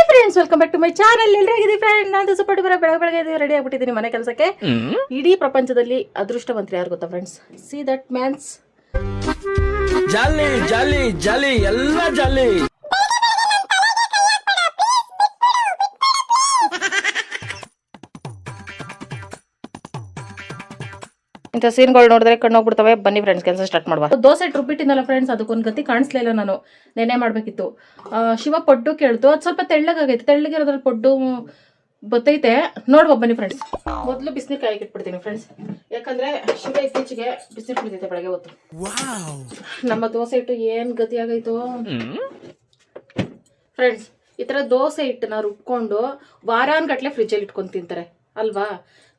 Friends, welcome back to my channel. ಎಲ್ಲರಿಗಿದೆ friend, ನಾನು support ಬೆಳಗ್ಗೆ ರೆಡಿ ಆಗ್ಬಿಟ್ಟಿದ್ದೀನಿ ಮನೆ ಕೆಲಸಕ್ಕೆ. ಇಡೀ ಪ್ರಪಂಚದಲ್ಲಿ ಅದೃಷ್ಟವಂತರು ಯಾರು ಗೊತ್ತಾ friends? See that man's jolly jolly jolly ಎಲ್ಲ ಜಾಲಿ. ಇಂಥ ಸೀನ್ಗಳು ನೋಡಿದ್ರೆ ಕಣ್ಣು ಹೋಗ್ಬಿಡ್ತವೆ. ಬನ್ನಿ ಫ್ರೆಂಡ್ಸ್, ಕೆಲಸ ಸ್ಟಾರ್ಟ್ ಮಾಡುವ. ದೋಸೆ ರುಬ್ಬಿಟ್ಟಿನಲ್ಲ ಫ್ರೆಂಡ್ಸ್, ಅದಕ್ಕೊಂದು ಗತಿ ಕಾಣಿಸ್ಲಿಲ್ಲ. ನಾನು ನೆನೆ ಮಾಡಬೇಕಿತ್ತು. ಶಿವ ಪಡ್ಡು ಕೇಳ್ತು, ಅದು ಸ್ವಲ್ಪ ತೆಳ್ಳಗಾಗೈತೆ. ತೆಳ್ಳಗಿರೋದ್ರಲ್ಲಿ ಪಡ್ಡು ಬತ್ತೈತೆ. ನೋಡುವ ಬನ್ನಿ ಫ್ರೆಂಡ್ಸ್. ಮೊದಲು ಬಿಸಿನೀರು ಕಾಯಿಗೆ ಇಟ್ಬಿಡ್ತೀನಿ ಫ್ರೆಂಡ್ಸ್, ಯಾಕಂದ್ರೆ ಶಿವ ಇತ್ತೀಚೆಗೆ ಬಿಸಿನೀರು ಕುಡಿತೈತೆ ಬೆಳಗ್ಗೆ ಹೊತ್ತು. ನಮ್ಮ ದೋಸೆ ಇಟ್ಟು ಏನ್ ಗತಿ ಆಗೈತು ಫ್ರೆಂಡ್ಸ್. ಈ ತರ ದೋಸೆ ಹಿಟ್ಟನ್ನ ರುಬ್ಕೊಂಡು ವಾರಾನ್ಗಟ್ಲೆ ಫ್ರಿಜ್ಜಲ್ಲಿ ಇಟ್ಕೊಂಡು ತಿಂತಾರೆ ಅಲ್ವಾ?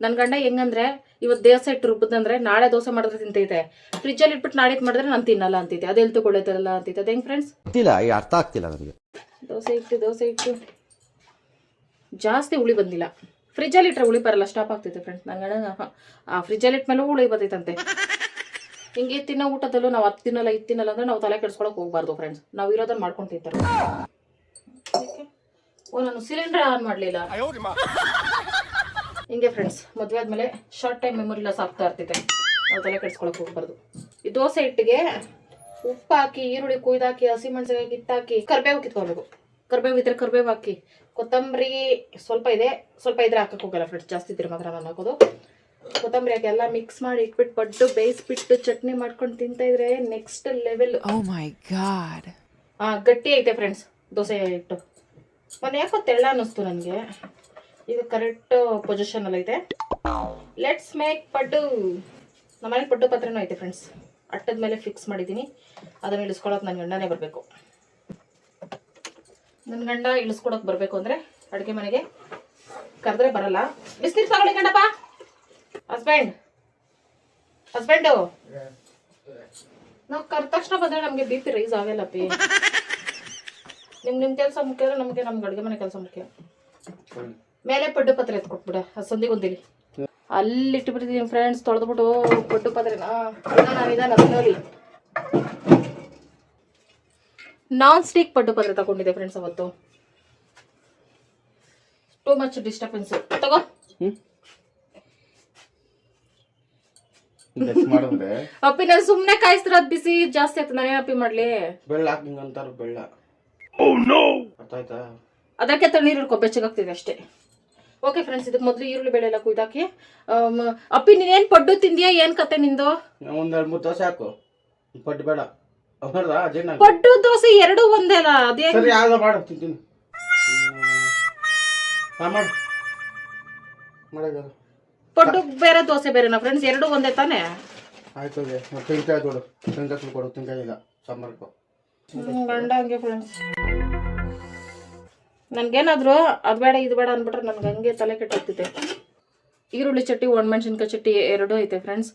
ನನ್ನ ಗಂಡ ಹೆಂಗಂದ್ರೆ, ಇವತ್ತು ದೋಸೆ ಇಟ್ಟು ರುಬ್ಬದಂದ್ರೆ ನಾಳೆ ದೋಸೆ ಮಾಡಿದ್ರೆ ತಿಂತೈತೆ. ಫ್ರಿಜ್ಜಲ್ಲಿ ಇಟ್ಬಿಟ್ಟು ನಾಳೆ ಮಾಡಿದ್ರೆ ನಾನು ತಿನ್ನಲ್ಲ ಅಂತೈತೆ. ಅದೆಲ್ಲಿ ತಗೊಳ್ಳೈತಲ್ಲ ಅಂತೈತೆ. ಅದ ಹೆಂಗ್ ಫ್ರೆಂಡ್ಸ್? ಅರ್ಥ ಆಗ್ತಿಲ್ಲ ನನಗೆ. ದೋಸೆ ಇಟ್ಟು ಜಾಸ್ತಿ ಹುಳಿ ಬಂದಿಲ್ಲ. ಫ್ರಿಜ್ಜಲ್ಲಿ ಇಟ್ಟರೆ ಹುಳಿ ಬರಲ್ಲ, ಸ್ಟಾಪ್ ಆಗ್ತೈತೆ ಫ್ರೆಂಡ್ಸ್. ನನ್ನ ಗಂಡ ಫ್ರಿಜ್ಜಲ್ಲಿ ಇಟ್ಮೇಲೆ ಹುಳಿ ಬರ್ತೈತಂತೆ. ಹಿಂಗೆ ತಿನ್ನೋ ಊಟದಲ್ಲೂ ನಾವು ಅದು ತಿನ್ನಲ್ಲ ಇದು ತಿನ್ನಲ್ಲ ಅಂದ್ರೆ ನಾವು ತಲೆ ಕೆಡ್ಸ್ಕೊಳಕ್ ಹೋಗ್ಬಾರ್ದು ಫ್ರೆಂಡ್ಸ್. ನಾವು ಇರೋದನ್ನ ಮಾಡ್ಕೊಂಡು ತಿಂತಾರೆ. ನಾನು ಸಿಲಿಂಡರ್ ಆನ್ ಮಾಡಲಿಲ್ಲ. ಹಿಂಗೆ ಫ್ರೆಂಡ್ಸ್, ಮದುವೆ ಆದ್ಮೇಲೆ ಶಾರ್ಟ್ ಟೈಮ್ ಮೆಮೊರಿ ಲಾಸ್ ಆಗ್ತಾ ಇರ್ತೈತೆ. ನಾವು ತಲೆ ಕೆಡ್ಸ್ಕೊಳಕ್ ಹೋಗ್ಬಾರ್ದು. ಈ ದೋಸೆ ಹಿಟ್ಟಿಗೆ ಉಪ್ಪು ಹಾಕಿ, ಈರುಳ್ಳಿ ಕುಯ್ದಾಕಿ, ಹಸಿಮೆಣಸಿನಕಾಯಿ ಕಿತ್ತಾಕಿ, ಕರ್ಬೇವು ಕಿತ್ಕೊಳ್ಬೇಕು. ಕರ್ಬೇವು ಇದ್ರೆ ಕರ್ಬೇವು ಹಾಕಿ, ಕೊತ್ತಂಬರಿ ಸ್ವಲ್ಪ ಇದ್ರೆ ಹಾಕಕ್ಕೆ ಹೋಗಲ್ಲ ಫ್ರೆಂಡ್ಸ್. ಜಾಸ್ತಿ ಇದ್ರೆ ಮಾತ್ರ ನಾನು ಹಾಕೋದು. ಕೊತ್ತಂಬರಿ ಹಾಕಿ ಎಲ್ಲ ಮಿಕ್ಸ್ ಮಾಡಿ ಇಟ್ಬಿಟ್ಟು ಪಡ್ಡು ಬೇಯಿಸ್ಬಿಟ್ಟು ಚಟ್ನಿ ಮಾಡ್ಕೊಂಡು ತಿಂತಾ ಇದ್ರೆ ನೆಕ್ಸ್ಟ್ ಲೆವೆಲ್. ಗಟ್ಟಿ ಐತೆ ಫ್ರೆಂಡ್ಸ್ ದೋಸೆ ಹಿಟ್ಟು. ಮೊನ್ನೆ ಯಾಕೋ ತೆಳ್ಳ ಅನ್ನಿಸ್ತು ನನಗೆ. ಈಗ ಕರೆಕ್ಟ್ ಪೊಸಿಷನ್ ಅಲ್ಲಿ ಐತೆ. ಲೆಟ್ಸ್ ಮೇಕ್ ಪಡ್ಡು. ನಮ್ಮನೆ ಪಡ್ಡು ಪಾತ್ರೆನೂ ಐತೆ ಫ್ರೆಂಡ್ಸ್. ಅಟ್ಟದ ಮೇಲೆ ಫಿಕ್ಸ್ ಮಾಡಿದ್ದೀನಿ. ಅದನ್ನ ಇಳಿಸ್ಕೊಳಕ್ ನನ್ನ ಗಂಡನೇ ಬರಬೇಕು. ನನ್ನ ಗಂಡ ಇಳಿಸ್ಕೊಡಕ್ ಬರಬೇಕು ಅಂದ್ರೆ ಅಡುಗೆ ಮನೆಗೆ ಕರೆದ್ರೆ ಬರಲ್ಲ. ಬಿಸಿನೀರು ತಗೊಳ್ಳಿ ಗಂಡಪ್ಪ. ಹಸ್ಬೆಂಡು ನಾವು ಕರೆದ ತಕ್ಷಣ ಬಂದ್ರೆ ನಮಗೆ BP ರೈಸ್ ಆಗಲ್ಲಪ್ಪಿ. ನಿಮ್ ಕೆಲಸ ಮುಖ್ಯ ಅಂದ್ರೆ ನಮ್ಗೆ ಅಡುಗೆ ಮನೆ ಕೆಲಸ ಮುಖ್ಯ. ಮೇಲೆ ಪಡ್ಡು ಪಾತ್ರೆ ಎತ್ಕೊಟ್ಬಿಡ, ಸಂದಿಗೊಂದಿಲಿ ಅಲ್ಲಿ ಇಟ್ಟುಬಿಟ್ಟಿದ್ದೀನಿ ಫ್ರೆಂಡ್ಸ್. ತೊಳೆದ್ಬಿಟ್ಟು ಪಡ್ಡು ಪಾತ್ರೆನ ನೋಡಿ ನಾನ್ ಸ್ಟಿಕ್ ಪಡ್ಡು ಪಾತ್ರೆ ತಗೊಂಡಿದ್ದೆ ಫ್ರೆಂಡ್ಸ್. ಅವತ್ತು ಟೂ ಮಚ್ ಡಿಸ್ಟರ್ಬೆನ್ಸ್. ತಗೋ ಅಪ್ಪಿ, ನಾನು ಸುಮ್ನೆ ಕಾಯಿಸ್ತಿರ ಅದ್ ಬಿಸಿ ಜಾಸ್ತಿ ಆಯ್ತು. ನಾನೇ ಅಪ್ಪಿ ಮಾಡ್ಲಿ? ಅದಕ್ಕೆ ತಣ್ಣೀರು ಇಡ್ಕೊ, ಬೆಚ್ಚಗಾಗ್ತಿದೆ ಅಷ್ಟೇ. ಓಕೆ ಫ್ರೆಂಡ್ಸ್, ಇದಕ್ಕೆ ಮೊದಲು ಈರುಳ್ಳಿ ಬೇಳೆ ಎಲ್ಲ ಕುಯ್ದಾಕಿ. ಅಪ್ಪಿ, ನೀನೇನ್ ಪಡ್ಡು ತಿಂದಿಯಾ? ಏನ್ ಕತೆ ನಿಂದು? ಪಡ್ಡು ದೋಸೆ ಎರಡು ಒಂದೇ ಅಲ್ಲ? ಅದೇ ಪಡ್ಡು ಬೇರೆ ದೋಸೆ ಬೇರೆನಾ ಫ್ರೆಂಡ್ಸ್? ಎರಡು ಒಂದೇ ತಾನೆ? ಗಂಡ ಹಂಗೆ ಫ್ರೆಂಡ್ಸ್. ನನ್ಗೇನಾದ್ರು ಅದು ಬೇಡ ಇದು ಬೇಡ ಅಂದ್ಬಿಟ್ರೆ ನನ್ಗೆ ಹಂಗೆ ತಲೆ ಕೆಟ್ಟೋಗ್ತಿದೆ. ಈರುಳ್ಳಿ ಚಟ್ನಿ, ಒಣಮೆಣಸಿನ್ಕಾಯಿ ಚಟ್ನಿ ಎರಡೂ ಐತೆ ಫ್ರೆಂಡ್ಸ್.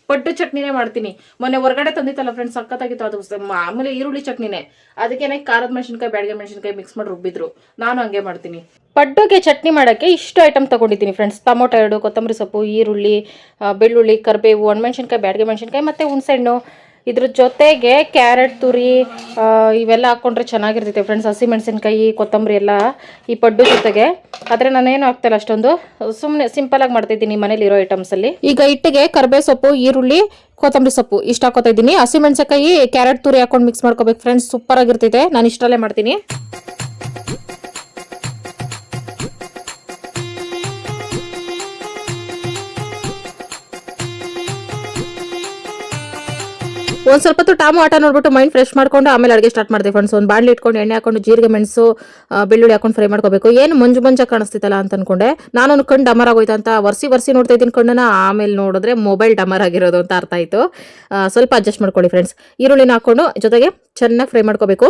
ಪಡ್ಡು ಚಟ್ನಿನೇ ಮಾಡ್ತೀನಿ. ಮೊನ್ನೆ ಹೊರಗಡೆ ತಂದಿತ್ತಲ್ಲ ಫ್ರೆಂಡ್ಸ್, ಸಖತ್ತಾಗಿತ್ತು ಅದು. ಮಾಮೂಲಿ ಈರುಳ್ಳಿ ಚಟ್ನಿನೇ, ಅದಕ್ಕೇನೆ ಖಾರದ ಮೆಣಸಿನ್ಕಾಯಿ, ಬ್ಯಾಡಗೆ ಮೆಣಸಿನ್ಕಾಯಿ ಮಿಕ್ಸ್ ಮಾಡಿ ರುಬ್ಬಿದ್ರು. ನಾನು ಹಂಗೆ ಮಾಡ್ತೀನಿ. ಪಡ್ಡುಗೆ ಚಟ್ನಿ ಮಾಡೋಕ್ಕೆ ಇಷ್ಟು ಐಟಮ್ ತೊಗೊಂಡಿದ್ದೀನಿ ಫ್ರೆಂಡ್ಸ್. ಟೊಮೊಟೊ 2, ಕೊತ್ತಂಬರಿ ಸೊಪ್ಪು, ಈರುಳ್ಳಿ, ಬೆಳ್ಳುಳ್ಳಿ, ಕರಿಬೇವು, ಒಣಮೆಣಸಿನ್ಕಾಯಿ, ಬ್ಯಾಡಗೆ ಮೆಣಸಿನ್ಕಾಯಿ ಮತ್ತು ಹುಣಸೆಹಣ್ಣು. ಇದ್ರ ಜೊತೆಗೆ ಕ್ಯಾರೆಟ್ ತುರಿ ಇವೆಲ್ಲ ಹಾಕ್ಕೊಂಡ್ರೆ ಚೆನ್ನಾಗಿರ್ತೈತೆ ಫ್ರೆಂಡ್ಸ್. ಹಸಿಮೆಣಸಿನ್ಕಾಯಿ, ಕೊತ್ತಂಬರಿ ಎಲ್ಲ ಈ ಪಡ್ಡು ಜೊತೆಗೆ. ಆದರೆ ನಾನೇನು ಹಾಕ್ತಾಯಿಲ್ಲ ಅಷ್ಟೊಂದು, ಸುಮ್ಮನೆ ಸಿಂಪಲಾಗಿ ಮಾಡ್ತಾಯಿದ್ದೀನಿ ಮನೇಲಿರೋ ಐಟಮ್ಸಲ್ಲಿ. ಈಗ ಹಿಟ್ಟಿಗೆ ಕರಿಬೇವು ಸೊಪ್ಪು, ಈರುಳ್ಳಿ, ಕೊತ್ತಂಬರಿ ಸೊಪ್ಪು ಇಷ್ಟು ಹಾಕೋತಾ ಇದ್ದೀನಿ. ಹಸಿಮೆಣಸಿನ್ಕಾಯಿ, ಕ್ಯಾರೆಟ್ ತುರಿ ಹಾಕೊಂಡು ಮಿಕ್ಸ್ ಮಾಡ್ಕೋಬೇಕು ಫ್ರೆಂಡ್ಸ್. ಸೂಪರ್ ಆಗಿರ್ತೈತೆ. ನಾನು ಇಷ್ಟರಲ್ಲೇ ಮಾಡ್ತೀನಿ. ಒಂದು ಸ್ವಲ್ಪ ಹೊತ್ತು ಟಾಮು ಆಟ ನೋಡ್ಬಿಟ್ಟು ಮೈಂಡ್ ಫ್ರೆಶ್ ಮಾಡ್ಕೊಂಡು ಆಮೇಲೆ ಅಡುಗೆ ಸ್ಟಾರ್ಟ್ ಮಾಡಿದೆ ಫ್ರೆಂಡ್ಸ್. ಒಂದು ಬಾಣಲಿ ಇಟ್ಕೊಂಡು ಎಣ್ಣೆ ಹಾಕೊಂಡು ಜೀರಿಗೆ, ಮೆಣಸು, ಬೆಳ್ಳುಳ್ಳಿ ಹಾಕೊಂಡು ಫ್ರೈ ಮಾಡ್ಕೋಬೇಕು. ಏನು ಮಂಜಾಗಿ ಕಾಣಿಸ್ತಿತ್ತಲ್ಲ ಅಂತ ಅನ್ಕೊಂಡೆ. ನಾನು ಕಣ್ಣು ಡಮರ್ ಆಗೋಯ್ತು ಅಂತ ವರ್ಸಿ ನೋಡ್ತಾ ಇದ್ದೀನಿ ಕಣ್ಣನ್ನ. ಆಮೇಲೆ ನೋಡಿದ್ರೆ ಮೊಬೈಲ್ ಡಮರ್ ಆಗಿರೋದು ಅಂತ ಅರ್ಥ ಆಯಿತು. ಸ್ವಲ್ಪ ಅಡ್ಜಸ್ಟ್ ಮಾಡ್ಕೊಳ್ಳಿ ಫ್ರೆಂಡ್ಸ್. ಈರುಳ್ಳಿನ ಹಾಕೊಂಡು ಜೊತೆಗೆ ಚೆನ್ನಾಗಿ ಫ್ರೈ ಮಾಡ್ಕೋಬೇಕು.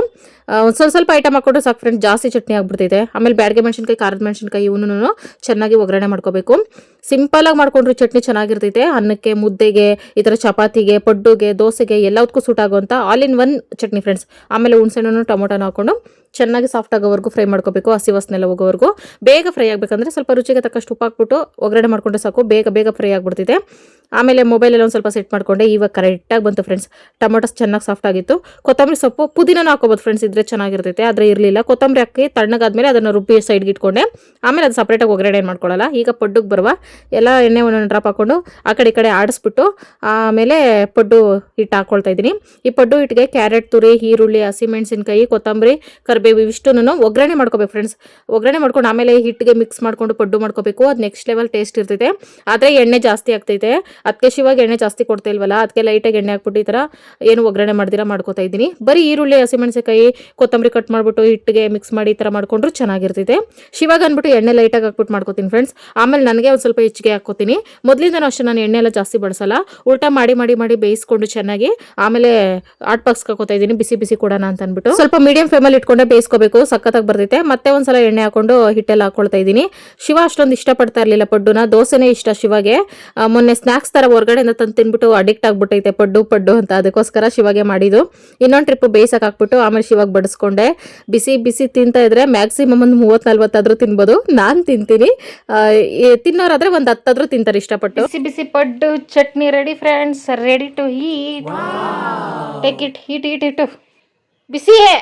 ಒಂದು ಸ್ವಲ್ಪ ಐಟಮ್ ಹಾಕ್ಕೊಂಡು ಸಾಕು ಫ್ರೆಂಡ್ಸ್, ಜಾಸ್ತಿ ಚಟ್ನಿ ಆಗ್ಬಿಡ್ತೈತೆ. ಆಮೇಲೆ ಬ್ಯಾಡಗೆ ಮೆಣಸಿನ್ಕಾಯಿ, ಖಾರದ ಮೆಣಸಿನ್ಕಾಯಿ ಇವನು ಚೆನ್ನಾಗಿ ಒಗ್ಗರಣೆ ಮಾಡ್ಕೋಬೇಕು. ಸಿಂಪಲಾಗಿ ಮಾಡ್ಕೊಂಡ್ರೆ ಚಟ್ನಿ ಚೆನ್ನಾಗಿರ್ತೈತೆ. ಅನ್ನಕ್ಕೆ, ಮುದ್ದೆಗೆ, ಈ ಥರ ಚಪಾತಿಗೆ, ಪಡ್ಡುಗೆ, ದೋಸೆಗೆ ಎಲ್ಲದಕ್ಕೂ ಸೂಟ್ ಆಗುವಂಥ all in one chutney friends. ಆಮೇಲೆ ಹುಣಸೆಹಣ್ಣು, ಟೊಮೊಟೊನ ಹಾಕೊಂಡು ಚೆನ್ನಾಗಿ ಸಾಫ್ಟ್ ಆಗೋವರೆಗೂ ಫ್ರೈ ಮಾಡ್ಕೋಬೇಕು, ಹಸಿ ವಾಸನೆಲ್ಲ ಹೋಗೋವರೆಗೂ. ಬೇಗ ಫ್ರೈ ಆಗಬೇಕಂದ್ರೆ ಸ್ವಲ್ಪ ರುಚಿಗೆ ತಕ್ಕಷ್ಟು ಉಪ್ಪು ಹಾಕ್ಬಿಟ್ಟು ಒಗ್ಗರಣೆ ಮಾಡ್ಕೊಂಡ್ರೆ ಸಾಕು, ಬೇಗ ಬೇಗ ಫ್ರೈ ಆಗಿಬಿಡ್ತಿದೆ. ಆಮೇಲೆ ಮೊಬೈಲಲ್ಲಿ ಒಂದು ಸ್ವಲ್ಪ ಸೆಟ್ ಮಾಡಿಕೊಂಡೆ. ಇವಾಗ ಕರೆಕ್ಟಾಗಿ ಬಂತು ಫ್ರೆಂಡ್ಸ್. ಟೊಮೊಟೊಸ್ ಚೆನ್ನಾಗಿ ಸಾಫ್ಟ್ ಆಗಿತ್ತು. ಕೊತ್ತಂಬರಿ ಸೊಪ್ಪು ಪುದೀನೂ ಹಾಕೋಬೋದು ಫ್ರೆಂಡ್ಸ್, ಇದ್ರೆ ಚೆನ್ನಾಗಿರ್ತೈತೆ. ಆದರೆ ಇರಲಿಲ್ಲ. ಕೊತ್ತಂಬರಿ ಹಾಕಿ ತಣ್ಣಗಾದ್ಮೇಲೆ ಅದನ್ನು ರುಬ್ಬಿ ಸೈಡ್ಗೆ ಇಟ್ಕೊಂಡೆ. ಆಮೇಲೆ ಅದು ಸಪ್ರೇಟಾಗಿ ಒಗ್ಗರಣೆ ಏನು ಮಾಡ್ಕೊಳ್ಳಲ್ಲ. ಈಗ ಪಡ್ಡುಗೆ ಬರುವ ಎಲ್ಲ ಎಣ್ಣೆ ಒಂದೊಂದು ಡ್ರಾಪ್ ಹಾಕೊಂಡು ಆ ಕಡೆ ಈ ಕಡೆ ಆಡಿಸ್ಬಿಟ್ಟು ಆಮೇಲೆ ಪಡ್ಡು ಹಿಟ್ಟು ಹಾಕ್ಕೊಳ್ತಾ ಇದ್ದೀನಿ. ಈ ಪಡ್ಡು ಹಿಟ್ಟಿಗೆ ಕ್ಯಾರೆಟ್ ತುರಿ, ಈರುಳ್ಳಿ, ಹಸಿಮೆಣಸಿನ್ಕಾಯಿ, ಕೊತ್ತಂಬರಿ, ಕರಿಬೇವು ಇವಿಷ್ಟನ್ನು ಒಗ್ಗರಣೆ ಮಾಡ್ಕೋಬೇಕು ಫ್ರೆಂಡ್ಸ್. ಒಗ್ಗರಣೆ ಮಾಡ್ಕೊಂಡು ಆಮೇಲೆ ಹಿಟ್ಟಿಗೆ ಮಿಕ್ಸ್ ಮಾಡ್ಕೊಂಡು ಪಡ್ಡು ಮಾಡ್ಕೋಬೇಕು. ಅದು ನೆಕ್ಸ್ಟ್ ಲೆವೆಲ್ ಟೇಸ್ಟ್ ಇರ್ತೈತೆ. ಆದರೆ ಎಣ್ಣೆ ಜಾಸ್ತಿ ಆಗ್ತೈತೆ. ಅದಕ್ಕೆ ಶಿವಾಗ ಎಣ್ಣೆ ಜಾಸ್ತಿ ಕೊಡ್ತಾ ಇಲ್ವಲ್ಲ, ಅದಕ್ಕೆ ಲೈಟಾಗಿ ಎಣ್ಣೆ ಹಾಕ್ಬಿಟ್ಟು ಈ ಥರ ಏನು ಒಗ್ಗರಣೆ ಮಾಡ್ದಿರಾ ಮಾಡ್ಕೋತಾ ಇದ್ದೀನಿ. ಬರೀ ಈರುಳ್ಳಿ, ಹಸಿಮೆಣಸಿನಕಾಯಿ, ಕೊತ್ತಂಬರಿ ಕಟ್ ಮಾಡಿಬಿಟ್ಟು ಹಿಟ್ಟಿಗೆ ಮಿಕ್ಸ್ ಮಾಡಿ ಈ ಥರ ಮಾಡ್ಕೊಂಡ್ರು ಚೆನ್ನಾಗಿರ್ತೈತೆ. ಶಿವಾಗ ಅಂದ್ಬಿಟ್ಟು ಎಣ್ಣೆ ಲೈಟಾಗಿ ಹಾಕ್ಬಿಟ್ಟು ಮಾಡ್ಕೋತೀನಿ ಫ್ರೆಂಡ್ಸ್. ಆಮೇಲೆ ನನಗೆ ಒಂದು ಸ್ವಲ್ಪ ಹೆಚ್ಚಿಗೆ ಹಾಕ್ಕೋತೀನಿ. ಮೊದಲಿಂದನೂ ಅಷ್ಟೇ ನಾನು ಎಣ್ಣೆ ಎಲ್ಲ ಜಾಸ್ತಿ ಬಳಸಲ್ಲ. ಉಲ್ಟಾ ಮಾಡಿ ಮಾಡಿ ಮಾಡಿ ಬೇಯಿಸ್ಕೊಂಡು ಚೆನ್ನಾಗಿ ಆಮೇಲೆ ಹಾಟ್ ಬಾಕ್ಸ್ ಹಾಕೋತಾ ಇದ್ದೀನಿ, ಬಿಸಿ ಬಿಸಿ ಕೊಡೋಣ ಅಂತ ಅಂದ್ಬಿಟ್ಟು. ಸ್ವಲ್ಪ ಮೀಡಿಯಂ ಫ್ಲೇಮಲ್ಲಿ ಇಟ್ಕೊಂಡೆ ಬೇಯಿಸ್ಕೋಬೇಕು, ಸಖತ್ತಾಗಿ ಬರ್ತೈತೆ. ಮತ್ತೆ ಒಂದ್ಸಲ ಎಣ್ಣೆ ಹಾಕೊಂಡು ಹಿಟ್ಟೆಲ್ಲ ಹಾಕೊಳ್ತಾ ಇದ್ದೀನಿ. ಶಿವ ಅಷ್ಟೊಂದು ಇಷ್ಟಪಡ್ತಾ ಇರಲಿಲ್ಲ ಪಡ್ಡುನ, ದೋಸೆನೇ ಇಷ್ಟ ಶಿವಾಗೆ. ಮೊನ್ನೆ ಸ್ನಾಕ್ಸ್ ಥರ ಹೊರಗಡೆಯಿಂದ ತಂದು ತಿನ್ಬಿಟ್ಟು ಅಡಿಕ್ಟ್ ಆಗ್ಬಿಟ್ಟೈತೆ ಪಡ್ಡು ಅಂತ, ಅದಕ್ಕೋಸ್ಕರ ಶಿವಾಗೆ ಮಾಡಿದ್ದು. ಇನ್ನೊಂದು ಟ್ರಿಪ್ ಬೇಯಿಸಕ್ಕೆ ಹಾಕ್ಬಿಟ್ಟು ಆಮೇಲೆ ಶಿವಾಗ ಬಡಿಸ್ಕೊಂಡೆ. ಬಿಸಿ ಬಿಸಿ ತಿಂತಾ ಇದ್ರೆ ಮ್ಯಾಕ್ಸಿಮಮ್ ಒಂದು 30-40 ಆದ್ರೂ ತಿನ್ಬೋದು. ನಾನು ತಿಂತೀನಿ, ತಿನ್ನೋರಾದ್ರೆ ಒಂದು 10 ಆದ್ರೂ ತಿಂತಾರೆ ಇಷ್ಟಪಟ್ಟು. ಬಿಸಿ ಬಿಸಿ ಪಡ್ಡು chutney ready friends, ready to heat. Take it, heat ಬಿಸಿಯೇ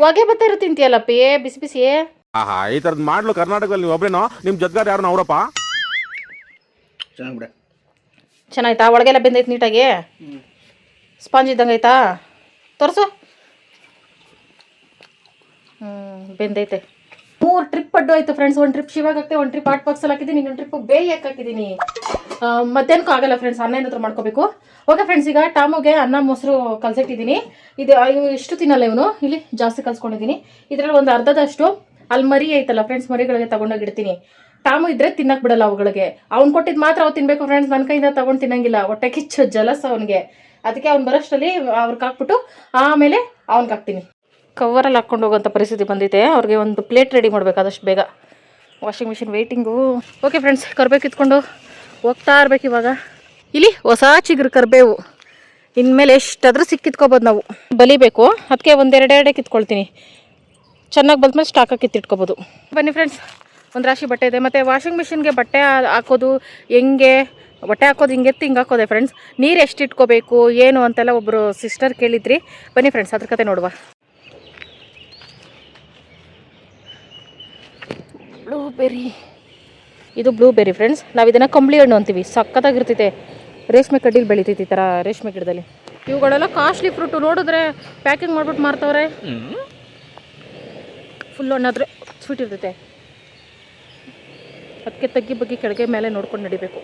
ಹೊಗೆ ಬರ್ತಾ ಇರೋ ತಿಂತೀಯಲ್ಲಪ್ಪಿ, ಬಿಸಿ ಬಿಸಿಯೇ. ಆಹಾ, ಈ ತರದ್ ಮಾಡ್ಲು ಕರ್ನಾಟಕದಲ್ಲಿ ನೀವು ಒಬ್ರೇನೋ, ನಿಮ್ ಜೊತೆಗಾರ ಯಾರು ಅವರಪ್ಪ? ಚೆನ್ನಾಯ್ತಾ? ಒಳಗೆಲ್ಲ ಬೆಂದೈತೆ ನೀಟಾಗಿ, ಸ್ಪಾಂಜ್ ಇದ್ದಂಗೆ ಆಯ್ತಾ? ತೋರಿಸು. ಬೆಂದೈತೆ. 3 ಟ್ರಿಪ್ ಪಡ್ಡು ಆಯ್ತು ಫ್ರೆಂಡ್ಸ್. ಒಂದು ಟ್ರಿಪ್ ಶಿವಾಗ ಹಾಕ್ತೆ, ಒಂದು ಟ್ರಿಪ್ ಹಾಟ್ ಬಾಕ್ಸಲ್ಲಿ ಹಾಕಿದ್ದೀನಿ, ಇನ್ನೊಂದು ಟ್ರಿಪ್ ಬೇಯಕ್ಕೆ ಹಾಕಿದ್ದೀನಿ. ಮಧ್ಯಾಹ್ನಕ್ಕೂ ಆಗಲ್ಲ ಫ್ರೆಂಡ್ಸ್, ಅನ್ನ ಏನಾದ್ರು ಮಾಡ್ಕೋಬೇಕು. ಓಕೆ ಫ್ರೆಂಡ್ಸ್, ಈಗ ಟಾಮುಗೆ ಅನ್ನ ಮೊಸರು ಕಲ್ಸಿಟ್ಟಿದ್ದೀನಿ. ಇವು ಇಷ್ಟು ತಿನ್ನಲ್ಲ ಇವನು, ಇಲ್ಲಿ ಜಾಸ್ತಿ ಕಲ್ಸ್ಕೊಂಡಿದ್ದೀನಿ. ಇದರಲ್ಲಿ ಒಂದು ಅರ್ಧದಷ್ಟು ಅಲ್ಲಿ ಮರಿ ಐತಲ್ಲ ಫ್ರೆಂಡ್ಸ್, ಮರಿಗಳಿಗೆ ತಗೊಂಡೋಗಿಡ್ತೀನಿ. ಟಾಮು ಇದ್ರೆ ತಿನ್ನಕ್ಕೆ ಬಿಡಲ್ಲ ಅವುಗಳಿಗೆ. ಅವ್ನು ಕೊಟ್ಟಿದ್ದು ಮಾತ್ರ ಅವ್ರು ತಿನ್ಬೇಕು ಫ್ರೆಂಡ್ಸ್, ನನ್ನ ಕೈಯಿಂದ ತಗೊಂಡು ತಿನ್ನಂಗಿಲ್ಲ. ಹೊಟ್ಟೆ ಕಿಚ್ಚು ಜಲಸ ಅವನಿಗೆ. ಅದಕ್ಕೆ ಅವ್ನು ಬರೋಷ್ಟರಲ್ಲಿ ಅವ್ರಿಗೆ ಹಾಕ್ಬಿಟ್ಟು ಆಮೇಲೆ ಅವ್ನಿಗೆ ಹಾಕ್ತೀನಿ. ಕವರಲ್ಲಿ ಹಾಕ್ಕೊಂಡು ಹೋಗೋಂಥ ಪರಿಸ್ಥಿತಿ ಬಂದಿದೆ. ಅವ್ರಿಗೆ ಒಂದು ಪ್ಲೇಟ್ ರೆಡಿ ಮಾಡಬೇಕು ಆದಷ್ಟು ಬೇಗ. Washing machine waiting. Okay friends, ಕರ್ಬೇವು ಕಿತ್ಕೊಂಡು ಹೋಗ್ತಾ ಇರ್ಬೇಕು ಇವಾಗ. ಇಲ್ಲಿ ಹೊಸ ಚಿಗುರು ಕರ್ಬೇವು, ಇನ್ಮೇಲೆ ಎಷ್ಟಾದರೂ ಸಿಕ್ಕಿತ್ಕೋಬೋದು ನಾವು. ಬಲಿಬೇಕು, ಅದಕ್ಕೆ ಒಂದೆರಡೆರಡೇ ಕಿತ್ಕೊಳ್ತೀನಿ. ಚೆನ್ನಾಗಿ ಬಲ್ದ್ಮೇಲೆ ಸ್ಟಾಕಾಗಿ ಕಿತ್ತಿಟ್ಕೋಬೋದು. ಬನ್ನಿ ಫ್ರೆಂಡ್ಸ್, ಒಂದು ರಾಶಿ ಬಟ್ಟೆ ಇದೆ. ಮತ್ತು ವಾಷಿಂಗ್ ಮಿಷಿನ್ಗೆ ಬಟ್ಟೆ ಹಾಕೋದು ಹೆಂಗೆ, ಬಟ್ಟೆ ಹಾಕೋದು ಹಿಂಗೆ ಹಿಂಗೆ ಹಾಕೋದೆ ಫ್ರೆಂಡ್ಸ್. ನೀರು ಎಷ್ಟು ಇಟ್ಕೋಬೇಕು ಏನು ಅಂತೆಲ್ಲ ಒಬ್ಬರು ಸಿಸ್ಟರ್ ಕೇಳಿದ್ರಿ. ಬನ್ನಿ ಫ್ರೆಂಡ್ಸ್, ಅದ್ರ ಕತೆ ನೋಡುವ. ಬ್ಲೂಬೆರಿ, ಇದು ಬ್ಲೂಬೆರಿ ಫ್ರೆಂಡ್ಸ್. ನಾವು ಇದನ್ನು ಕಂಬಳಿ ಹಣ್ಣು ಅಂತೀವಿ. ಸಖತ್ತಾಗಿರ್ತೈತೆ. ರೇಷ್ಮೆ ಕಡ್ಡಿಲಿ ಬೆಳಿತೈತಿ ಈ ಥರ ರೇಷ್ಮೆ ಗಿಡದಲ್ಲಿ. ಇವುಗಳೆಲ್ಲ ಕಾಸ್ಟ್ಲಿ ಫ್ರೂಟು. ನೋಡಿದ್ರೆ ಪ್ಯಾಕಿಂಗ್ ಮಾಡ್ಬಿಟ್ಟು ಮಾರ್ತವ್ರೆ. ಫುಲ್ ಹಣ್ಣಾದರೆ ಸ್ವೀಟ್ ಇರ್ತೈತೆ. ಅದಕ್ಕೆ ತಗ್ಗಿ ಬಗ್ಗೆ ಕೆಳಗೆ ಮೇಲೆ ನೋಡ್ಕೊಂಡು ನಡಿಬೇಕು.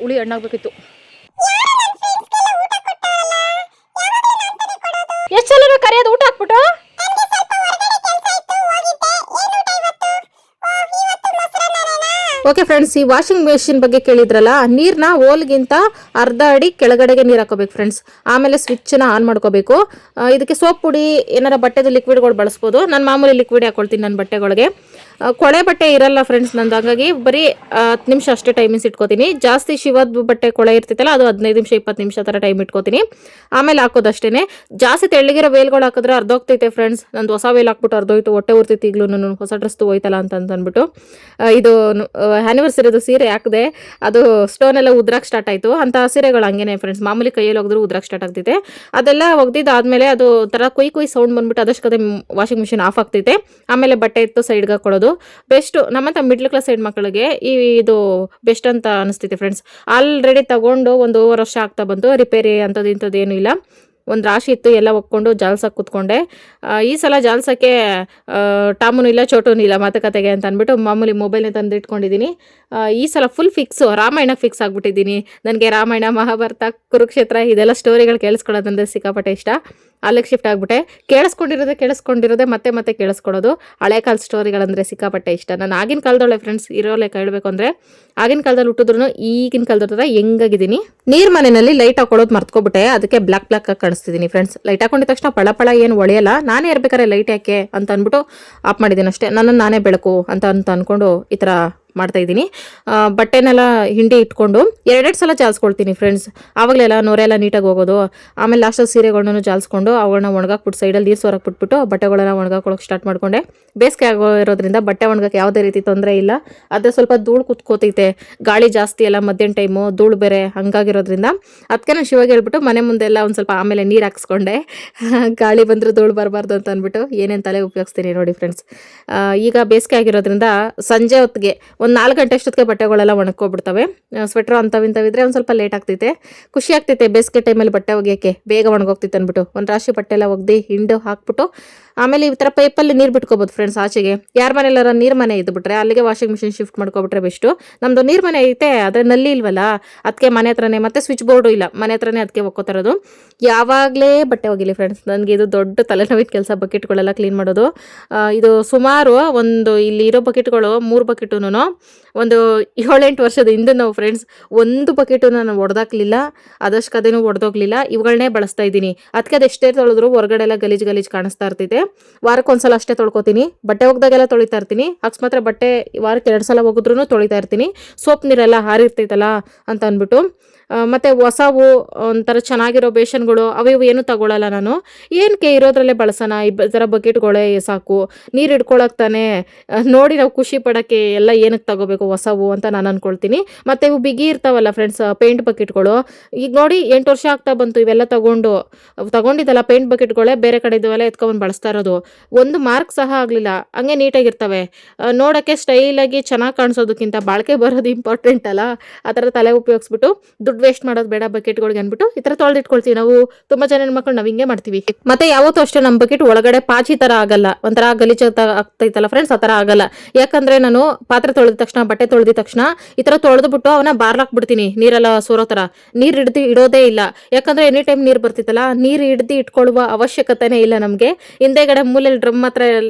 ಹುಳಿ ಹಣ್ಣಾಗಬೇಕಿತ್ತು. ಎಷ್ಟು ಸಲ ಕರೆಯೋದು ಊಟ ಹಾಕ್ಬಿಟ್ಟು? ಓಕೆ ಫ್ರೆಂಡ್ಸ್, ಈ ವಾಷಿಂಗ್ ಮೆಷಿನ್ ಬಗ್ಗೆ ಕೇಳಿದ್ರಲ್ಲ, ನೀರನ್ನ ಓಲ್ಗಿಂತ ಅರ್ಧ ಅಡಿ ಕೆಳಗಡೆಗೆ ನೀರು ಹಾಕೋಬೇಕು ಫ್ರೆಂಡ್ಸ್. ಆಮೇಲೆ ಸ್ವಿಚ್ನ ಆನ್ ಮಾಡ್ಕೋಬೇಕು. ಇದಕ್ಕೆ ಸೋಪ್ ಪುಡಿ ಏನಾರ ಬಟ್ಟೆದು ಲಿಕ್ವಿಡ್ಗಳು ಬಳಸ್ಬೋದು. ನಾನು ಮಾಮೂಲಿ ಲಿಕ್ವಿಡ್ ಹಾಕೊಳ್ತೀನಿ ನನ್ನ ಬಟ್ಟೆಗಳಿಗೆ. ಕೊಳೆ ಬಟ್ಟೆ ಇರಲ್ಲ ಫ್ರೆಂಡ್ಸ್ ನಂದು, ಹಾಗಾಗಿ ಬರೀ 10 ನಿಮಿಷ ಅಷ್ಟೇ ಟೈಮಿಂಗ್ಸ್ ಇಟ್ಕೋತೀನಿ. ಜಾಸ್ತಿ ಶಿವದ ಬಟ್ಟೆ ಕೊಳೆ ಇರ್ತೈತಲ್ಲ, ಅದು 15 ನಿಮಿಷ 20 ನಿಮಿಷ ಥರ ಟೈಮ್ ಇಟ್ಕೋತೀನಿ. ಆಮೇಲೆ ಹಾಕೋದಷ್ಟೇ. ಜಾಸ್ತಿ ತೆಳ್ಳಗಿರೋ ವೇಲ್ಗಳು ಹಾಕಿದ್ರೆ ಅರ್ಧೋಗ್ತೈತೆ ಫ್ರೆಂಡ್ಸ್. ನಂದು ಹೊಸ ವೇಲ್ ಹಾಕ್ಬಿಟ್ಟು ಅರ್ಧೋಯ್ತು, ಹೊಟ್ಟೆ ಉರ್ತೈತಿ ಈಗಲೂ. ಹೊಸ ಡ್ರೆಸ್ದು ಹೋಯ್ತಲ್ಲ ಅಂತ ಅಂದ್ಬಿಟ್ಟು ಇದು ಆ್ಯನಿವರ್ಸರಿದು ಸೀರೆ ಹಾಕಿದೆ. ಅದು ಸ್ಟೋನ್ ಎಲ್ಲ ಉದ್ರಾಕ್ ಸ್ಟಾರ್ಟ್ ಆಯಿತು. ಅಂತ ಸೀರೆಗಳು ಹಂಗೇನೆ ಫ್ರೆಂಡ್ಸ್, ಮಾಮೂಲಿ ಕೈಯಲ್ಲಿ ಹೋಗಿದ್ರು ಉದ್ರಾಕ್ ಸ್ಟಾರ್ಟ್ ಆಗ್ತೈತೆ. ಅದೆಲ್ಲ ಒಗ್ದಿದ್ದಾದ್ಮೇಲೆ ಅದು ಥರ ಕುಯ್ ಸೌಂಡ್ ಬಂದ್ಬಿಟ್ಟು ಅದಷ್ಟೇ ವಾಷಿಂಗ್ ಮಿಷಿನ್ ಆಫ್ ಆಗ್ತೈತೆ. ಆಮೇಲೆ ಬಟ್ಟೆ ಎತ್ತು ಸೈಡ್ಗೆ ಹಾಕೊಳ್ಳೋದು ಬೆಸ್ಟ್. ನಮ್ಮಂತ ಮಿಡ್ಲ್ ಕ್ಲಾಸ್ ಹೆಣ್ಣು ಮಕ್ಕಳಿಗೆ ಇದು ಬೆಸ್ಟ್ ಅಂತ ಅನಿಸ್ತೈತೆ ಫ್ರೆಂಡ್ಸ್. ಆಲ್ರೆಡಿ ತಗೊಂಡು 1 ವರ್ಷ ಆಗ್ತಾ ಬಂತು. ರಿಪೇರಿ ಅಂಥದ್ದು ಇಂಥದ್ದು ಏನೂ ಇಲ್ಲ. ಒಂದು ರಾಶಿ ಇತ್ತು, ಎಲ್ಲ ಒಕ್ಕೊಂಡು ಜಾಲ್ಸಕ್ಕೆ ಕೂತ್ಕೊಂಡೆ. ಈ ಸಲ ಜಾಲ್ಸಕ್ಕೆ ಟಾಮುನೂ ಇಲ್ಲ, ಚೋಟುನೂ ಇಲ್ಲ ಮಾತುಕತೆಗೆ ಅಂತ ಅಂದ್ಬಿಟ್ಟು ಮಾಮೂಲಿ ಮೊಬೈಲ್ನೇ ತಂದು ಇಟ್ಕೊಂಡಿದ್ದೀನಿ. ಈ ಸಲ ಫುಲ್ ಫಿಕ್ಸು, ರಾಮಾಯಣಕ್ಕೆ ಫಿಕ್ಸ್ ಆಗಿಬಿಟ್ಟಿದ್ದೀನಿ. ನನಗೆ ರಾಮಾಯಣ, ಮಹಾಭಾರತ, ಕುರುಕ್ಷೇತ್ರ ಇದೆಲ್ಲ ಸ್ಟೋರಿಗಳು ಕೇಳಿಸ್ಕೊಳ್ಳೋದಂದ್ರೆ ಸಿಕ್ಕಾಪಟ್ಟೆ ಇಷ್ಟ. ಅಲ್ಲಿಗೆ ಶಿಫ್ಟ್ ಆಗಿಬಿಟ್ಟೆ. ಕೇಳಿಸ್ಕೊಂಡಿರೋದೆ ಮತ್ತೆ ಮತ್ತೆ ಕೇಳಿಸ್ಕೊಳ್ಳೋದು. ಹಳೆ ಕಾಲ ಸ್ಟೋರಿಗಳಂದರೆ ಸಿಕ್ಕಾಪಟ್ಟೆ ಇಷ್ಟ. ನಾನು ಆಗಿನ ಕಾಲದೊಳ್ಳೆ ಫ್ರೆಂಡ್ಸ್, ಇರೋ ಲೆಕ್ಕ ಹೇಳಬೇಕು ಅಂದರೆ ಆಗಿನ ಕಾಲದಲ್ಲಿ ಹುಟ್ಟಿದ್ರು ಈಗಿನ ಕಾಲದ ಹೆಂಗಾಗಿದ್ದೀನಿ. ನೀರು ಮನೆಯಲ್ಲಿ ಲೈಟ್ ಹಾಕೊಳ್ಳೋದು ಮರ್ತ್ಕೊಬಿಟ್ಟೆ. ಅದಕ್ಕೆ ಬ್ಲಾಕ್ ಆಗಿ ಕಾಣಿಸ್ತಿದ್ದೀನಿ ಫ್ರೆಂಡ್ಸ್. ಲೈಟ್ ಹಾಕೊಂಡಿದ ತಕ್ಷಣ ಪಳ ಏನು ಒಳೆಯಲ್ಲ. ನಾನೇ ಇರ್ಬೇಕಾದ್ರೆ ಲೈಟ್ ಯಾಕೆ ಅಂತ ಅಂದ್ಬಿಟ್ಟು ಆಫ್ ಮಾಡಿದ್ದೀನಿ ಅಷ್ಟೇ. ನನ್ನನ್ನು ನಾನೇ ಬೆಳಕು ಅಂತ ಅಂದ್ಕೊಂಡು ಈ ಥರ ಮಾಡ್ತಾಯಿದ್ದೀನಿ. ಬಟ್ಟೆನೆಲ್ಲ ಹಿಂಡಿ ಇಟ್ಕೊಂಡು ಎರಡೆರಡು ಸಲ ಜಾಲ್ಸ್ಕೊಳ್ತೀನಿ ಫ್ರೆಂಡ್ಸ್. ಆವಾಗಲೆಲ್ಲ ನೊರೆಲ್ಲ ನೀಟಾಗಿ ಹೋಗೋದು. ಆಮೇಲೆ ಲಾಸ್ಟಲ್ಲಿ ಸೀರೆಗಳನ್ನೂ ಜಾಲ್ಸ್ಕೊಂಡು ಅವುಗಳನ್ನ ಒಣಗಾಕ್ಬಿಟ್ಟು ಸೈಡಲ್ಲಿ ನೀರು ಸೋರಕ್ಕೆ ಬಿಟ್ಬಿಟ್ಟು ಬಟ್ಟೆಗಳೆಲ್ಲ ಒಣಗಾಕೊಳ್ಳೋಕೆ ಸ್ಟಾರ್ಟ್ ಮಾಡ್ಕೊಂಡೆ. ಬೇಸಿಗೆ ಆಗೋ ಇರೋದ್ರಿಂದ ಬಟ್ಟೆ ಒಣಗಕ್ಕೆ ಯಾವುದೇ ರೀತಿ ತೊಂದರೆ ಇಲ್ಲ. ಅದೇ ಸ್ವಲ್ಪ ಧೂಳು ಕುತ್ಕೋತೈತೆ, ಗಾಳಿ ಜಾಸ್ತಿ ಎಲ್ಲ ಮಧ್ಯಾಹ್ನ ಟೈಮು, ಧೂಳು ಬೇರೆ ಹಂಗಾಗಿರೋದ್ರಿಂದ ಅದಕ್ಕೆ ನಾನು ಶಿವಾಗ ಹೇಳ್ಬಿಟ್ಟು ಮನೆ ಮುಂದೆಲ್ಲ ಒಂದು ಸ್ವಲ್ಪ ಆಮೇಲೆ ನೀರು ಹಾಕ್ಸ್ಕೊಂಡೆ. ಗಾಳಿ ಬಂದರೂ ಧೂಳು ಬರಬಾರ್ದು ಅಂತ ಅಂದ್ಬಿಟ್ಟು ಏನೇನು ತಲೆ ಉಪಯೋಗಿಸ್ತೀನಿ ನೋಡಿ ಫ್ರೆಂಡ್ಸ್. ಈಗ ಬೇಸಿಗೆ ಆಗಿರೋದ್ರಿಂದ ಸಂಜೆ ಹೊತ್ತಿಗೆ ಒಂದು 4 ಗಂಟೆ ಅಷ್ಟೊತ್ತಿಗೆ ಬಟ್ಟೆಗಳೆಲ್ಲ ಒಣಗ್ಕೊಬಿಡ್ತವೆ. ಸ್ವೆಟ್ರು ಅಂಥವಿಂಥವಿದ್ರೆ ಒಂದು ಸ್ವಲ್ಪ ಲೇಟ್ ಆಗ್ತೈತೆ. ಖುಷಿ ಆಗ್ತೈತೆ ಬೇಸಿಗೆ ಟೈಮಲ್ಲಿ ಬಟ್ಟೆ ಒಗೆಯೋಕ್ಕೆ, ಬೇಗ ಒಣಗೋಗ್ತೈತೆ ಅಂದ್ಬಿಟ್ಟು ಒಂದು ರಾಶಿ ಬಟ್ಟೆ ಎಲ್ಲ ಒಗ್ದು ಹಿಂಡು ಹಾಕ್ಬಿಟ್ಟು ಆಮೇಲೆ ಈ ಥರ ಪೈಪಲ್ಲಿ ನೀರು ಬಿಟ್ಕೋಬೋದು ಫ್ರೆಂಡ್ಸ್. ಆಚೆಗೆ ಯಾರ ಮನೆಯಲ್ಲಾರ ನೀರು ಮನೆ ಇದ್ಬಿಟ್ರೆ ಅಲ್ಲಿಗೆ ವಾಷಿಂಗ್ ಮಿಷಿನ್ ಶಿಫ್ಟ್ ಮಾಡ್ಕೊಬಿಟ್ರೆ ಬೆಸ್ಟು. ನಮ್ಮದು ನೀರು ಮನೆ ಐತೆ, ಆದರೆ ನಲ್ಲಿ ಇಲ್ವಲ್ಲ, ಅದಕ್ಕೆ ಮನೆ ಹತ್ರನೇ, ಮತ್ತು ಸ್ವಿಚ್ ಬೋರ್ಡು ಇಲ್ಲ ಮನೆ ಹತ್ರನೇ, ಅದಕ್ಕೆ ಒಕ್ಕೋತಿರೋದು. ಯಾವಾಗಲೇ ಬಟ್ಟೆ ಒಗಿಲಿ ಫ್ರೆಂಡ್ಸ್, ನನಗೆ ಇದು ದೊಡ್ಡ ತಲೆನೋವಿನ ಕೆಲಸ. ಬಕೆಟ್ಗಳೆಲ್ಲ ಕ್ಲೀನ್ ಮಾಡೋದು ಇದು ಸುಮಾರು ಒಂದು ಇಲ್ಲಿ ಇರೋ ಬಕೆಟ್ಗಳು 3 ಬಕೆಟುನು ಒಂದು 7-8 ವರ್ಷದ ಹಿಂದೆ ನಾವು ಫ್ರೆಂಡ್ಸ್. ಒಂದು ಬಕೆಟು ನಾನು ಒಡೆದಾಕ್ಲಿಲ್ಲ, ಅದಷ್ಟು ಕದೇನೂ ಒಡೆದೋಗ್ಲಿಲ್ಲ. ಇವುಗಳನ್ನೇ ಬಳಸ್ತಾ ಇದ್ದೀನಿ. ಅದಕ್ಕೆ ಅದು ಎಷ್ಟೇ ತೊಳೆದ್ರು ಹೊರಗಡೆ ಎಲ್ಲ ಗಲೀಜು ಕಾಣಿಸ್ತಾ ಇರ್ತೈತೆ. ವಾರಕ್ಕೊಂದ್ಸಲ ಅಷ್ಟೇ ತೊಳ್ಕೊತೀನಿ. ಬಟ್ಟೆ ಒಗ್ದಾಗೆಲ್ಲ ತೊಳಿತಾ ಇರ್ತೀನಿ. ಅಕಸ್ಮಾತ್ ಬಟ್ಟೆ ವಾರಕ್ಕೆ 2 ಸಲ ಒಗೆದ್ರೂ ತೊಳಿತಾ ಇರ್ತೀನಿ. ಸೋಪ್ ನೀರೆಲ್ಲ ಹಾರಿರ್ತೈತಲ್ಲ ಅಂತ ಅಂದ್ಬಿಟ್ಟು. ಮತ್ತು ಹೊಸವು ಒಂಥರ ಚೆನ್ನಾಗಿರೋ ಬೇಷನ್ಗಳು ಅವು ಇವು ಏನೂ ತಗೊಳ್ಳಲ್ಲ ನಾನು. ಏನಕ್ಕೆ ಇರೋದ್ರಲ್ಲೇ ಬಳಸೋಣ, ಈ ಥರ ಬಕೆಟ್ಗಳೇ ಸಾಕು, ನೀರು ಇಟ್ಕೊಳಕ್ಕೆ ತಾನೇ. ನೋಡಿ ನಾವು ಖುಷಿ ಪಡೋಕ್ಕೆ ಎಲ್ಲ ಏನಕ್ಕೆ ತಗೋಬೇಕು ಹೊಸವು ಅಂತ ನಾನು ಅಂದ್ಕೊಳ್ತೀನಿ. ಮತ್ತು ಇವು ಬಿಗಿ ಇರ್ತಾವಲ್ಲ ಫ್ರೆಂಡ್ಸ್ ಪೇಂಟ್ ಬಕೆಟ್ಗಳು, ಈಗ ನೋಡಿ 8 ವರ್ಷ ಆಗ್ತಾ ಬಂತು ಇವೆಲ್ಲ ತಗೊಂಡಿದ್ದಲ್ಲ ಪೇಂಟ್ ಬಕೆಟ್ಗಳೇ, ಬೇರೆ ಕಡೆ ಇದ್ದವೆಲ್ಲ ಎತ್ಕೊಂಡು ಬಳಸ್ತಾ ಇರೋದು. ಒಂದು ಮಾರ್ಕ್ ಸಹ ಆಗಲಿಲ್ಲ, ಹಂಗೆ ನೀಟಾಗಿರ್ತವೆ. ನೋಡೋಕ್ಕೆ ಸ್ಟೈಲಾಗಿ ಚೆನ್ನಾಗಿ ಕಾಣಿಸೋದಕ್ಕಿಂತ ಬಾಳಿಕೆ ಬರೋದು ಇಂಪಾರ್ಟೆಂಟ್ ಅಲ್ಲ. ಆ ಥರ ತಲೆ ಉಪಯೋಗಿಸ್ಬಿಟ್ಟು ದುಡ್ಡು ವೇಸ್ಟ್ ಮಾಡೋದು ಬೇಡ ಬಕೆಟ್ಗಳಿಗೆ ಅಂದ್ಬಿಟ್ಟು ಈ ಥರ ತೊಳೆದಿಟ್ಕೊಳ್ತೀವಿ. ನಾವು ತುಂಬ ಜನ ಹೆಣ್ಮಕ್ಳು ನಾವು ಹಿಂಗೆ ಮಾಡ್ತೀವಿ. ಮತ್ತೆ ಯಾವತ್ತೂ ಅಷ್ಟೇ ನಮ್ಮ ಬಕೆಟ್ ಒಳಗಡೆ ಪಾಚಿ ಥರ ಆಗಲ್ಲ, ಒಂಥರ ಗಲೀಜು ಆಗ್ತೈತಲ್ಲ ಫ್ರೆಂಡ್ಸ್, ಆ ಥರ ಆಗಲ್ಲ. ಯಾಕಂದರೆ ನಾನು ಪಾತ್ರೆ ತೊಳೆದ ತಕ್ಷಣ, ಬಟ್ಟೆ ತೊಳೆದ ತಕ್ಷಣ ಈ ಥರ ತೊಳೆದ್ಬಿಟ್ಟು ಅವನ್ನ ಬಾರ್ಲಾಕ್ಬಿಡ್ತೀನಿ, ನೀರೆಲ್ಲ ಸೋರೋ ಥರ. ನೀರು ಹಿಡ್ದು ಇಡೋದೇ ಇಲ್ಲ, ಯಾಕಂದರೆ ಎನಿ ಟೈಮ್ ನೀರು ಬರ್ತಿತ್ತಲ್ಲ, ನೀರು ಹಿಡ್ದು ಇಟ್ಕೊಳ್ಳುವ ಅವಶ್ಯಕತೆನೇ ಇಲ್ಲ ನಮಗೆ. ಹಿಂದೆಗಡೆ ಮೂಲೆಯಲ್ಲಿ ಡ್ರಮ್ ಮಾತ್ರ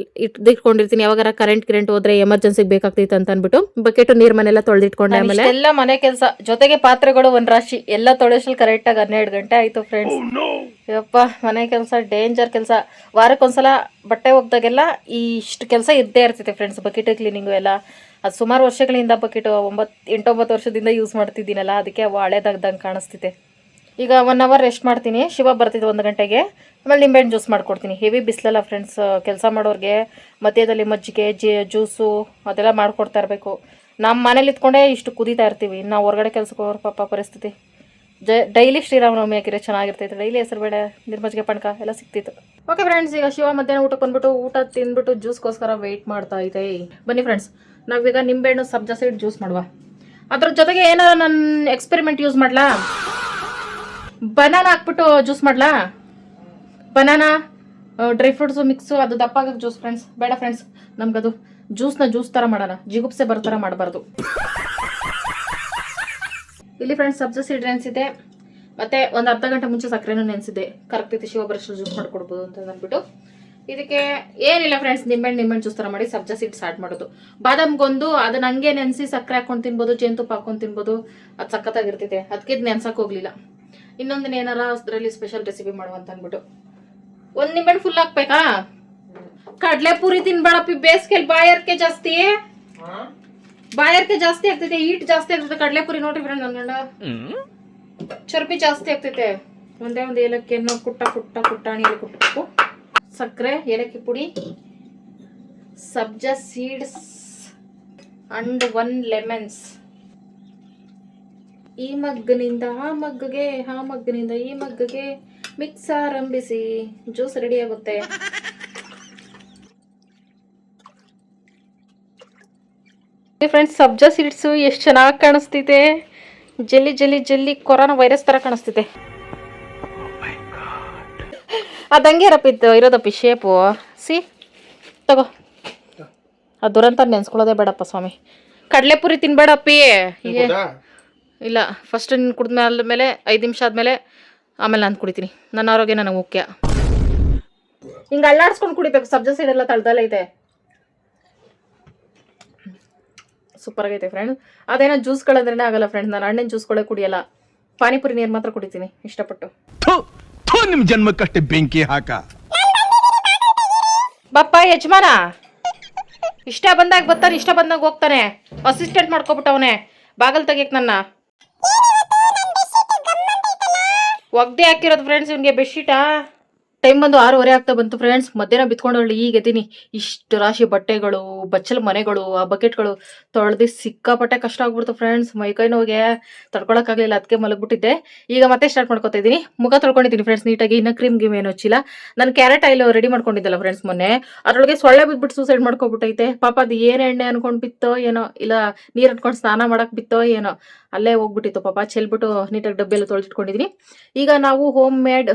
ಇಟ್ಕೊಂಡಿರ್ತೀನಿ, ಯಾವಾಗಾರ ಕರೆಂಟ್ ಹೋದ್ರೆ ಎಮರ್ಜೆನ್ಸಿಗೆ ಬೇಕಾಗ್ತೈತೆ ಅಂತ ಅಂದ್ಬಿಟ್ಟು ಬಕೆಟು ನೀರು ಮನೆಲ್ಲ ತೊಳೆದಿಟ್ಕೊಂಡೆ. ಆಮೇಲೆ ಎಲ್ಲ ಮನೆ ಕೆಲಸ ಜೊತೆಗೆ ಪಾತ್ರೆಗಳು ಒಂದು ರಾಶಿ ಎಲ್ಲ ತೊಳೆಸಲು ಕರೆಕ್ಟಾಗಿ 12 ಗಂಟೆ ಆಯಿತು ಫ್ರೆಂಡ್ಸ್. ಯಪ್ಪ, ಮನೆ ಕೆಲಸ ಡೇಂಜರ್ ಕೆಲಸ. ವಾರಕ್ಕೊಂದ್ಸಲ ಬಟ್ಟೆ ಒಗ್ದಾಗೆಲ್ಲ ಇಷ್ಟು ಕೆಲಸ ಇದ್ದೇ ಇರ್ತೈತೆ ಫ್ರೆಂಡ್ಸ್. ಬಕೆಟ್ ಕ್ಲೀನಿಂಗು ಎಲ್ಲ ಅದು ಸುಮಾರು ವರ್ಷಗಳಿಂದ ಬಕೆಟು 8-9 ವರ್ಷದಿಂದ ಯೂಸ್ ಮಾಡ್ತಿದ್ದೀನಲ್ಲ, ಅದಕ್ಕೆ ಅವು ಹಳೇದಾಗ್ದಂಗೆ ಕಾಣಿಸ್ತಿದೆ. ಈಗ 1 ಅವರ್ ರೆಸ್ಟ್ ಮಾಡ್ತೀನಿ. ಶಿವ ಬರ್ತಿದ್ದೆ 1 ಗಂಟೆಗೆ. ಆಮೇಲೆ ನಿಂಬೆಹಣ್ಣು ಜ್ಯೂಸ್ ಮಾಡ್ಕೊಡ್ತೀನಿ. ಹೆವಿ ಬಿಸಿಲಲ್ಲ ಫ್ರೆಂಡ್ಸ್, ಕೆಲಸ ಮಾಡೋರಿಗೆ ಮಧ್ಯದಲ್ಲಿ ಮಜ್ಜಿಗೆ ಜ್ಯೂಸು ಅದೆಲ್ಲ ಮಾಡ್ಕೊಡ್ತಾ ಇರಬೇಕು. ನಮ್ಮ ಮನೇಲಿ ಇತ್ಕೊಂಡೇ ಇಷ್ಟು ಕುದೀತಾ ಇರ್ತೀವಿ. ನಾವು ಹೊರಗಡೆ ಕೆಲಸಕ್ಕೆ ಹೋಗೋರು ಪಾಪ ಪರಿಸ್ಥಿತಿ. ಡೈಲಿ ಶ್ರೀರಾಮನವಮಿ ಹಾಕಿದ್ರೆ ಚೆನ್ನಾಗಿರ್ತೈತೆ. ಡೈಲಿ ಹೆಸರುಬೇಳೆ, ನಿರ್ಮಜ್ಜಿಗೆ, ಪಾನಕ ಎಲ್ಲ ಸಿಗ್ತಿತ್ತು. ಓಕೆ ಫ್ರೆಂಡ್ಸ್, ಈಗ ಶಿವ ಮಧ್ಯಾಹ್ನ ಊಟಕ್ಕೆ ಬಂದ್ಬಿಟ್ಟು ಊಟ ತಿಂದ್ಬಿಟ್ಟು ಜ್ಯೂಸ್ಗೋಸ್ಕರ ವೆಯ್ಟ್ ಮಾಡ್ತಾ ಐತೆ. ಬನ್ನಿ ಫ್ರೆಂಡ್ಸ್, ನಾವೀಗ ನಿಂಬೆಹಣ್ಣು ಸಬ್ಜಾ ಸೀಡ್ ಜ್ಯೂಸ್ ಮಾಡುವ. ಅದ್ರ ಜೊತೆಗೆ ಏನಾರ ನಾನು ಎಕ್ಸ್ಪೆರಿಮೆಂಟ್ ಯೂಸ್ ಮಾಡ್ಲಾ, ಬನಾನಾ ಹಾಕ್ಬಿಟ್ಟು ಜ್ಯೂಸ್ ಮಾಡ್ಲಾ. ಬನಾನಾ ಡ್ರೈ ಫ್ರೂಟ್ಸು ಮಿಕ್ಸು, ಅದು ದಪ್ಪ ಆಗೋದು ಜ್ಯೂಸ್ ಫ್ರೆಂಡ್ಸ್. ಬೇಡ ಫ್ರೆಂಡ್ಸ್, ನಮ್ಗದು ಜ್ಯೂಸ್ ಥರ ಮಾಡೋಣ, ಜಿಗುಪ್ಸೆ ಬರೋ ಥರ ಮಾಡಬಾರ್ದು. ಇಲ್ಲಿ ಫ್ರೆಂಡ್ಸ್ ಸಬ್ಜಾ ಸೀಡ್ ನೆನೆಸಿದೆ, ಮತ್ತೆ ಒಂದು ಅರ್ಧ ಗಂಟೆ ಮುಂಚೆ ಸಕ್ಕರೆನೂ ನೆನೆಸಿದೆ. ಕರೆಕ್ಟೈತೆ, ಶಿವ ಬರೋಷ್ಟು ಜ್ಯೂಸ್ ಮಾಡ್ಕೊಡ್ಬೋದು ಅಂತ ಅಂದ್ಬಿಟ್ಟು. ಇದಕ್ಕೆ ಏನಿಲ್ಲ ಫ್ರೆಂಡ್ಸ್, ನಿಂಬೆಹಣ್ಣು ಜ್ಯೂಸ್ ಥರ ಮಾಡಿ ಸಬ್ಜಾ ಸೀಡ್ ಸ್ಟಾರ್ಟ್ ಮಾಡೋದು. ಬಾದಾಮ್ಗೊಂದು ಅದನ್ನ ಹಂಗೆ ನೆನೆಸಿ ಸಕ್ಕರೆ ಹಾಕೊಂಡು ತಿನ್ಬೋದು, ಜೇನುತುಪ್ಪ ಹಾಕೊಂಡು ತಿನ್ಬೋದು, ಅದು ಸಖತ್ತಾಗಿರ್ತೈತೆ. ಅದಕ್ಕೆ ಇದು ನೆನ್ಸಕ್ಕೆ ಹೋಗ್ಲಿಲ್ಲ. ಇನ್ನೊಂದಿನ ಏನಾರ ಅದರಲ್ಲಿ ಸ್ಪೆಷಲ್ ರೆಸಿಪಿ ಮಾಡುವಂತ ಅಂದ್ಬಿಟ್ಟು. ಒಂದು ನಿಂಬೆಹಣ್ಣು ಫುಲ್ ಹಾಕ್ಬೇಕಾ? ಕಡಲೆ ಪೂರಿ ತಿನ್ಬೇಡಪ್ಪಿ, ಬೇಸಿಗೆಯಲ್ಲಿ ಬಾಯಾರಿಕೆ ಜಾಸ್ತಿ ಆಗ್ತೈತೆ, ಹೀಟ್ ಜಾಸ್ತಿ ಆಗ್ತೈತೆ. ಕಡಲೆ ಪೂರಿ ನೋಡ್ರಿ ಫ್ರೆಂಡ್, ನನ್ನ ಗಂಡ ಚರ್ಬಿ ಜಾಸ್ತಿ ಆಗ್ತೈತೆ. ಒಂದೇ ಒಂದು ಏಲಕ್ಕಿಯನ್ನು ಕುಟ್ಟಾಣಿಯಲ್ಲಿ ಕುಟ್ಟಬೇಕು. ಸಕ್ಕರೆ, ಏಲಕ್ಕಿ ಪುಡಿ, ಸಬ್ಜಾ ಸೀಡ್ಸ್ ಅಂಡ್ 1 ಲೆಮನ್ಸ್. ಈ ಮಗ್ಗನಿಂದ ಆ ಮಗ್ಗಗೆ, ಆ ಮಗ್ಗನಿಂದ ಈ ಮಗ್ಗಗೆ ಮಿಕ್ಸ್ ಆರಂಭಿಸಿ ಜ್ಯೂಸ್ ರೆಡಿ ಆಗುತ್ತೆ. ಫ್ರೆಂಡ್ಸ್, ಸಬ್ಜಾ ಸೀಡ್ಸು ಎಷ್ಟು ಚೆನ್ನಾಗಿ ಕಾಣಿಸ್ತಿದೆ. ಜಲ್ಲಿ ಜಲ್ಲಿ ಜಲ್ಲಿ ಕೊರೋನಾ ವೈರಸ್ ಥರ ಕಾಣಿಸ್ತಿದೆ. ಅದಂಗೆ ರಪ್ಪಿತ್ತು ಇರೋದಪ್ಪಿ ಶೇಪು. ತಗೋ, ಆ ದುರಂತ ನೆನ್ಸ್ಕೊಳ್ಳೋದೇ ಬೇಡಪ್ಪ ಸ್ವಾಮಿ. ಕಡಲೆಪುರಿ ತಿನ್ಬೇಡಪ್ಪಿ. ಇಲ್ಲ, ಫಸ್ಟ್ ನೀನು ಕುಡಿದ್ಮೇಲೆ 5 ನಿಮಿಷ ಆದಮೇಲೆ ಆಮೇಲೆ ನಾನು ಕುಡಿತೀನಿ. ನನ್ನ ಆರೋಗ್ಯ ನನಗೆ ಮುಖ್ಯ. ಹಿಂಗೆ ಅಲ್ಲಾಡ್ಸ್ಕೊಂಡು ಕುಡಿಬೇಕು. ಸಬ್ಜಾ ಸೀಡ್ ಎಲ್ಲ ತಳ್ದಲ್ಲೈತೆ. ಸೂಪರ್ ಆಗೈತೆ ಫ್ರೆಂಡ್. ಅದೇನೋ ಜ್ಯೂಸ್ಗಳಂದ್ರೆ ಆಗಲ್ಲ ಫ್ರೆಂಡ್, ನಾನು ಹಣ್ಣಿನ ಜ್ಯೂಸ್ಗಳೇ ಕುಡಿಯಲ್ಲ. ಪಾನಿಪುರಿ ನೀರು ಮಾತ್ರ ಕುಡಿತೀನಿ ಇಷ್ಟಪಟ್ಟು. ನಿಮ್ ಜನ್ಮಕ್ಕಷ್ಟೇ ಬೆಂಕಿ ಹಾಕ. ಬಪ್ಪ ಯಜಮಾನ, ಇಷ್ಟ ಬಂದಾಗ ಬರ್ತಾನೆ, ಇಷ್ಟ ಬಂದಾಗ ಹೋಗ್ತಾನೆ. ಅಸಿಸ್ಟೆಂಟ್ ಮಾಡ್ಕೊಬಿಟ್ಟವನೆ ಬಾಗಲ್ ತೆಗಿಯಕ್ ನನ್ನ ಒಗ್ದೆ ಹಾಕಿರೋದು ಫ್ರೆಂಡ್ಸ್ ಇವ್ನಿಗೆ ಬೆಡ್ಶೀಟಾ. ಟೈಮ್ ಬಂದು 6:30 ಆಗ್ತಾ ಬಂತು ಫ್ರೆಂಡ್ಸ್. ಮಧ್ಯಾಹ್ನ ಬಿತ್ಕೊಂಡವಳು ಈಗ ಎದ್ದೀನಿ. ಇಷ್ಟು ರಾಶಿ ಬಟ್ಟೆಗಳು, ಬಚ್ಚಲ ಮನೆಗಳು, ಆ ಬಕೆಟ್ಗಳು ತೊಳೆದು ಸಿಕ್ಕಾಪಟ್ಟೆ ಕಷ್ಟ ಆಗ್ಬಿಡ್ತು ಫ್ರೆಂಡ್ಸ್. ಮೈಕೈ ನೋವಿಗೆ ತಡ್ಕೊಳಕ್ಕಾಗಲಿಲ್ಲ, ಅದಕ್ಕೆ ಮಲಗ್ಬಿಟ್ಟಿದ್ದೆ. ಈಗ ಮತ್ತೆ ಸ್ಟಾರ್ಟ್ ಮಾಡ್ಕೊತಾ ಇದ್ದೀನಿ. ಮುಖ ತೊಳ್ಕೊಂಡಿದ್ದೀನಿ ಫ್ರೆಂಡ್ಸ್ ನೀಟಾಗಿ. ಇನ್ನು ಕ್ರೀಮ್ ಗೀಮ್ ಏನು ಹಚ್ಚಿಲ್ಲ. ನಾನು ಕ್ಯಾರೆಟ್ ಆಯಿಲ್ ರೆಡಿ ಮಾಡ್ಕೊಂಡಿದ್ದಲ್ಲ ಫ್ರೆಂಡ್ಸ್ ಮೊನ್ನೆ, ಅದರೊಳಗೆ ಸೊಳ್ಳೆ ಬಿದ್ಬಿಟ್ಟು ಸೂಸೈಡ್ ಮಾಡ್ಕೊಬಿಟ್ಟೈತೆ ಪಾಪ. ಅದು ಏನು ಎಣ್ಣೆ ಅನ್ಕೊಂಡು ಬಿತ್ತೋ ಏನೋ, ಇಲ್ಲ ನೀರು ಅನ್ಕೊಂಡು ಸ್ನಾನ ಮಾಡಕ್ ಬಿತ್ತೋ ಏನೋ, ಅಲ್ಲೇ ಹೋಗ್ಬಿಟ್ಟಿತ್ತು ಪಾಪ. ಚೆಲ್ಬಿಟ್ಟು ನೀಟಾಗಿ ಡಬ್ಬಿಯಲ್ಲಿ ತೊಳೆದಿಟ್ಕೊಂಡಿದ್ದೀನಿ. ಈಗ ನಾವು home made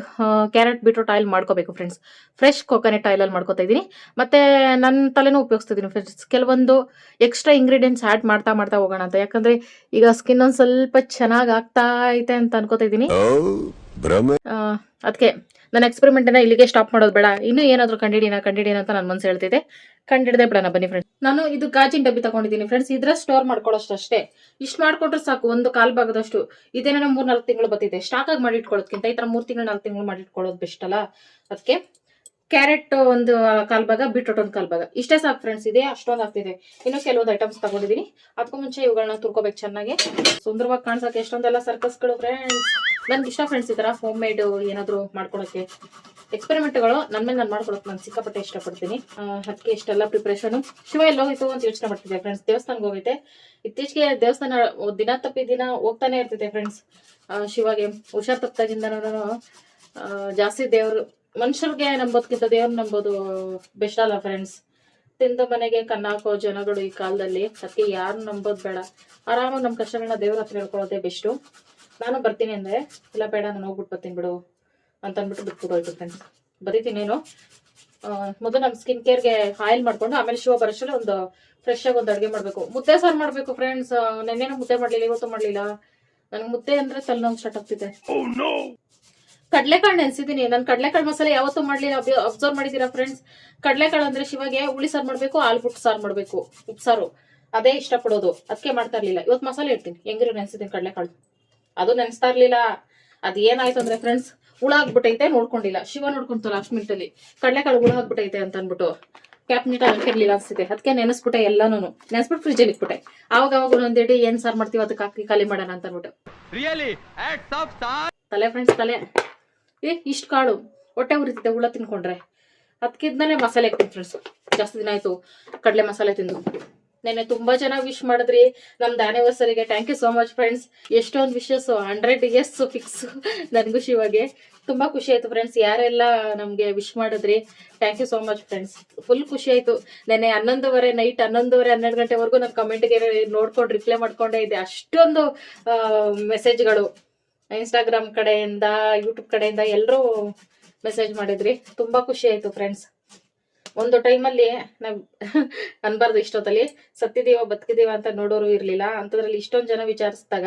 carrot beetroot oil ಮಾಡ್ಕೋಬೇಕು ಫ್ರೆಂಡ್ಸ್. ಫ್ರೆಶ್ ಕೊಕೊನಟ್ ಆಯಿಲಲ್ಲಿ ಮಾಡ್ಕೋತಾ ಇದ್ದೀನಿ. ಮತ್ತೆ ನನ್ನ ತಲೆನೂ ಉಪಯೋಗಿಸ್ತಿದ್ದೀನಿ ಫ್ರೆಂಡ್ಸ್. ಕೆಲವೊಂದು ಎಕ್ಸ್ಟ್ರಾ ಇಂಗ್ರೀಡಿಯೆಂಟ್ಸ್ ಆ್ಯಡ್ ಮಾಡ್ತಾ ಮಾಡ್ತಾ ಹೋಗೋಣ ಅಂತ. ಯಾಕಂದ್ರೆ ಈಗ ಸ್ಕಿನ್ ಒಂದು ಸ್ವಲ್ಪ ಚೆನ್ನಾಗಿ ಆಗ್ತಾ ಐತೆ ಅಂತ ಅನ್ಕೋತಾ ಇದ್ದೀನಿ. ಅದಕ್ಕೆ ನನ್ನ ಎಕ್ಸ್ಪೆರಿಮೆಂಟನ್ನ ಇಲ್ಲಿಗೆ ಸ್ಟಾಪ್ ಮಾಡೋದು ಬೇಡ, ಇನ್ನೂ ಏನಾದರೂ ಕಂಡಿಡಿನ ಅಂತ ನನ್ನ ಮನಸ್ಸು ಹೇಳ್ತಿದೆ. ಕಂಡಿಡದೆ ಬಿಡೋಣ ಬನ್ನಿ ಫ್ರೆಂಡ್ಸ್. ನಾನು ಇದು ಗಾಜಿನ ಡಬ್ಬಿ ತಗೊಂಡಿದ್ದೀನಿ ಫ್ರೆಂಡ್ಸ್. ಇದ್ರ ಸ್ಟೋರ್ ಮಾಡ್ಕೊಳ್ಳೋಷ್ಟು ಅಷ್ಟೇ. ಇಷ್ಟು ಮಾಡ್ಕೊಂಡ್ರೆ ಸಾಕು, ಒಂದು ಕಾಲ್ ಭಾಗದಷ್ಟು. ಇದೇನೋ 3-4 ತಿಂಗಳು ಬತ್ತಿದೆ. ಸ್ಟಾಕ್ ಆಗಿ ಮಾಡಿಟ್ಕೊಳ್ಳೋದಕ್ಕಿಂತ ಈ ತರ 3 ತಿಂಗಳು 4 ತಿಂಗಳು ಮಾಡಿಟ್ಕೊಳ್ಳೋದು ಬೆಸ್ಟ್ ಅಲ್ಲ. ಅದಕ್ಕೆ ಕ್ಯಾರೆಟ್ ಒಂದು ಕಾಲ್ ಭಾಗ, ಬೀಟ್ರೂಟ್ ಒಂದು ಕಾಲ್ ಭಾಗ, ಇಷ್ಟೇ ಸಾಕು ಫ್ರೆಂಡ್ಸ್. ಇದೆ ಅಷ್ಟೊಂದು ಆಗ್ತಿದೆ. ಇನ್ನು ಕೆಲವೊಂದು ಐಟಮ್ಸ್ ತಗೊಂಡಿದ್ದೀನಿ. ಅದಕ್ಕೂ ಮುಂಚೆ ಇವುಗಳನ್ನ ತುರ್ಕೋಬೇಕು ಚೆನ್ನಾಗಿ, ಸುಂದರವಾಗಿ ಕಾಣಿಸಕ್ಕೆ. ಎಷ್ಟೊಂದೆಲ್ಲ ಸರ್ಕಸ್ಗಳು ಫ್ರೆಂಡ್ಸ್. ನನ್ಗೆ ಇಷ್ಟ ಫ್ರೆಂಡ್ಸ್ ಈ ತರ ಹೋಮ್ ಮೇಡ್ ಏನಾದ್ರು ಮಾಡ್ಕೊಳಕ್ಕೆ. ಎಕ್ಸ್ಪೆರಿಮೆಂಟ್ಗಳು ನನ್ನ ಮೇಲೆ ನಾನು ಮಾಡ್ಕೊಳಕ್ಕೆ ನಾನು ಸಿಕ್ಕಾಪಟ್ಟೆ ಇಷ್ಟಪಡ್ತೀನಿ. ಅದಕ್ಕೆ ಇಷ್ಟೆಲ್ಲ ಪ್ರಿಪ್ರೇಷನ್. ಶಿವ ಎಲ್ಲ ಹೋಗಿತ್ತು ಅಂತ ಯೋಚನೆ ಮಾಡ್ತಿದ್ದೆ ಫ್ರೆಂಡ್ಸ್. ದೇವಸ್ಥಾನಕ್ಕೆ ಹೋಗೈತೆ. ಇತ್ತೀಚೆಗೆ ದೇವಸ್ಥಾನ ದಿನ ತಪ್ಪಿ ದಿನ ಹೋಗ್ತಾನೆ ಇರ್ತಿದೆ ಫ್ರೆಂಡ್ಸ್. ಶಿವಾಗೆ ಹುಷಾರ್ ತಪ್ಪಾಗಿಂದ ನಾನು ಜಾಸ್ತಿ ದೇವರು, ಮನುಷ್ಯರಿಗೆ ನಂಬೋದಕ್ಕಿಂತ ದೇವ್ರು ನಂಬೋದು ಬೆಸ್ಟ್ ಅಲ್ಲ ಫ್ರೆಂಡ್ಸ್. ತಿಂದ ಮನೆಗೆ ಕಣ್ಣಾಕೋ ಜನಗಳು ಈ ಕಾಲದಲ್ಲಿ. ಅದಕ್ಕೆ ಯಾರು ನಂಬೋದು ಬೇಡ. ಆರಾಮಾಗಿ ನಮ್ಮ ಕಷ್ಟಗಳನ್ನ ದೇವ್ರ ಹತ್ರ ಹೇಳ್ಕೊಳ್ಳೋದೇ ಬೆಸ್ಟು. ನಾನು ಬರ್ತೀನಿ ಅಂದ್ರೆ, ಇಲ್ಲ ಬೇಡ ನಾನು ಹೋಗ್ಬಿಟ್ಟು ಬರ್ತೀನಿ ಬಿಡು ಅಂತ ಅಂದ್ಬಿಟ್ಟು ಬಿಟ್ಬಿಟ್ಟು ಹೋಯ್ತು ಫ್ರೆಂಡ್ಸ್. ಬರೀತೀನೇನು ಮೊದಲು ನಮ್ಮ ಸ್ಕಿನ್ ಕೇರ್ಗೆ ಆಯಿಲ್ ಮಾಡ್ಕೊಂಡು ಆಮೇಲೆ ಶಿವ ಬರೋಷ್ಟರಲ್ಲಿ ಒಂದು ಫ್ರೆಶ್ ಆಗಿ ಒಂದು ಅಡುಗೆ ಮಾಡಬೇಕು. ಮುದ್ದೆ ಸಾರು ಮಾಡಬೇಕು ಫ್ರೆಂಡ್ಸ್. ನೆನ್ನೆನೂ ಮುದ್ದೆ ಮಾಡಲಿಲ್ಲ, ಇವತ್ತು ಮಾಡಲಿಲ್ಲ. ನನಗೆ ಮುದ್ದೆ ಅಂದ್ರೆ ತಲೆನೋವು ಸ್ಟಾರ್ಟ್ ಆಗ್ತಿದೆ. ಕಡಲೆಕಾಳು ನೆನ್ಸಿದ್ದೀನಿ. ನಾನು ಕಡಲೆಕಾಳು ಮಸಾಲೆ ಯಾವತ್ತೂ ಮಾಡಲಿಲ್ಲ. ಅಬ್ಸರ್ವ್ ಮಾಡಿದ್ದೀರಾ ಫ್ರೆಂಡ್ಸ್? ಕಡಲೆಕಾಳು ಅಂದ್ರೆ ಶಿವಾಗೆ ಹುಳಿ ಸಾರು ಮಾಡಬೇಕು, ಆಲೂಬುಟ್ಟು ಸಾರು ಮಾಡಬೇಕು, ಉಪ್ಸಾರು, ಅದೇ ಇಷ್ಟಪಡೋದು. ಅದಕ್ಕೆ ಮಾಡ್ತಾ ಇರ್ಲಿಲ್ಲ. ಇವತ್ತು ಮಸಾಲೆ ಇಡ್ತೀನಿ. ಹೆಂಗಿರೋ ನೆನ್ಸಿದ್ದೀನಿ ಕಡಲೆಕಾಳು. ಅದು ನೆನೆಸ್ತಾ ಇರ್ಲಿಲ್ಲ. ಅದು ಏನಾಯ್ತು ಅಂದ್ರೆ ಫ್ರೆಂಡ್ಸ್, ಹುಳ ಆಗ್ಬಿಟ್ಟೈತೆ, ನೋಡ್ಕೊಂಡಿಲ್ಲ. ಶಿವ ನೋಡ್ಕೊಂತು ಲಾಸ್ಟ್ ಮಿನಿಟಲ್ಲಿ ಕಡಲೆಕಾಳು ಹುಳ ಆಗ್ಬಿಟ್ಟೈತೆ ಅಂತ ಅಂದ್ಬಿಟ್ಟು ಕ್ಯಾಪ್ ನೀಟ ಹಾಕಿರ್ಲಿಲ್ಲ ಅನ್ಸುತ್ತೆ. ಅದಕ್ಕೆ ನೆನೆಸ್ಬಿಟ್ಟೆ, ಎಲ್ಲಾನು ನೆನೆಸ್ಬಿಟ್ಟು ಫ್ರಿಜ್ಜಲ್ಲಿ ಇಟ್ಬಿಟ್ಟೆ. ಅವಾಗ ಒಂದೊಂದೇಡಿ ಏನ್ ಸಾರು ಮಾಡ್ತೀವಿ ಅದಕ್ಕೆ ಹಾಕಿ ಖಾಲಿ ಮಾಡೋಣ ಅಂತ ಅಂದ್ಬಿಟ್ಟು. ತಲೆ ಫ್ರೆಂಡ್ಸ್, ತಲೆ ಇಷ್ಟು ಕಾಳು ಹೊಟ್ಟೆ ಉರಿತಿದ್ದೆ ಹುಳ ತಿನ್ಕೊಂಡ್ರೆ. ಅದಕ್ಕಿದ್ಮೇಲೆ ಮಸಾಲೆ ಹಾಕ್ತೀನಿ ಫ್ರೆಂಡ್ಸ್. ಜಾಸ್ತಿ ದಿನ ಆಯ್ತು ಕಡಲೆ ಮಸಾಲೆ ತಿಂದು. ನೆನ್ನೆ ತುಂಬಾ ಜನ ವಿಶ್ ಮಾಡಿದ್ರಿ ನಮ್ದು ಆನಿವರ್ಸರಿಗೆ. Thank you so much friends. ಎಷ್ಟೊಂದು ವಿಶಸ್, 100 years ಫಿಕ್ಸ್. ನನಗೂ ಶಿವಾಗೆ ತುಂಬಾ ಖುಷಿ ಆಯ್ತು ಫ್ರೆಂಡ್ಸ್. ಯಾರೆಲ್ಲ ನಮ್ಗೆ ವಿಶ್ ಮಾಡಿದ್ರಿ, thank you so much friends. Full ಖುಷಿ ಆಯ್ತು. ನೆನ್ನೆ 11:30 ನೈಟ್ 12 ಗಂಟೆವರೆಗೂ ನಾನು ಕಮೆಂಟ್ಗೆ ನೋಡ್ಕೊಂಡು ರಿಪ್ಲೈ ಮಾಡ್ಕೊಂಡೇ ಇದ್ದೆ. ಅಷ್ಟೊಂದು ಮೆಸೇಜ್ಗಳು ಇನ್ಸ್ಟಾಗ್ರಾಮ್ ಕಡೆಯಿಂದ, ಯೂಟ್ಯೂಬ್ ಕಡೆಯಿಂದ ಎಲ್ಲರೂ ಮೆಸೇಜ್ ಮಾಡಿದ್ರಿ. ತುಂಬಾ ಖುಷಿ ಆಯ್ತು ಫ್ರೆಂಡ್ಸ್. ಒಂದು ಟೈಮಲ್ಲಿ ನಾವು ಅನ್ಬಾರ್ದು, ಇಷ್ಟೊತ್ತಲ್ಲಿ ಸತ್ತಿದೀವ ಬದುಕಿದೀವ ಅಂತ ನೋಡೋರು ಇರ್ಲಿಲ್ಲ. ಅಂಥದ್ರಲ್ಲಿ ಇಷ್ಟೊಂದು ಜನ ವಿಚಾರಿಸಿದಾಗ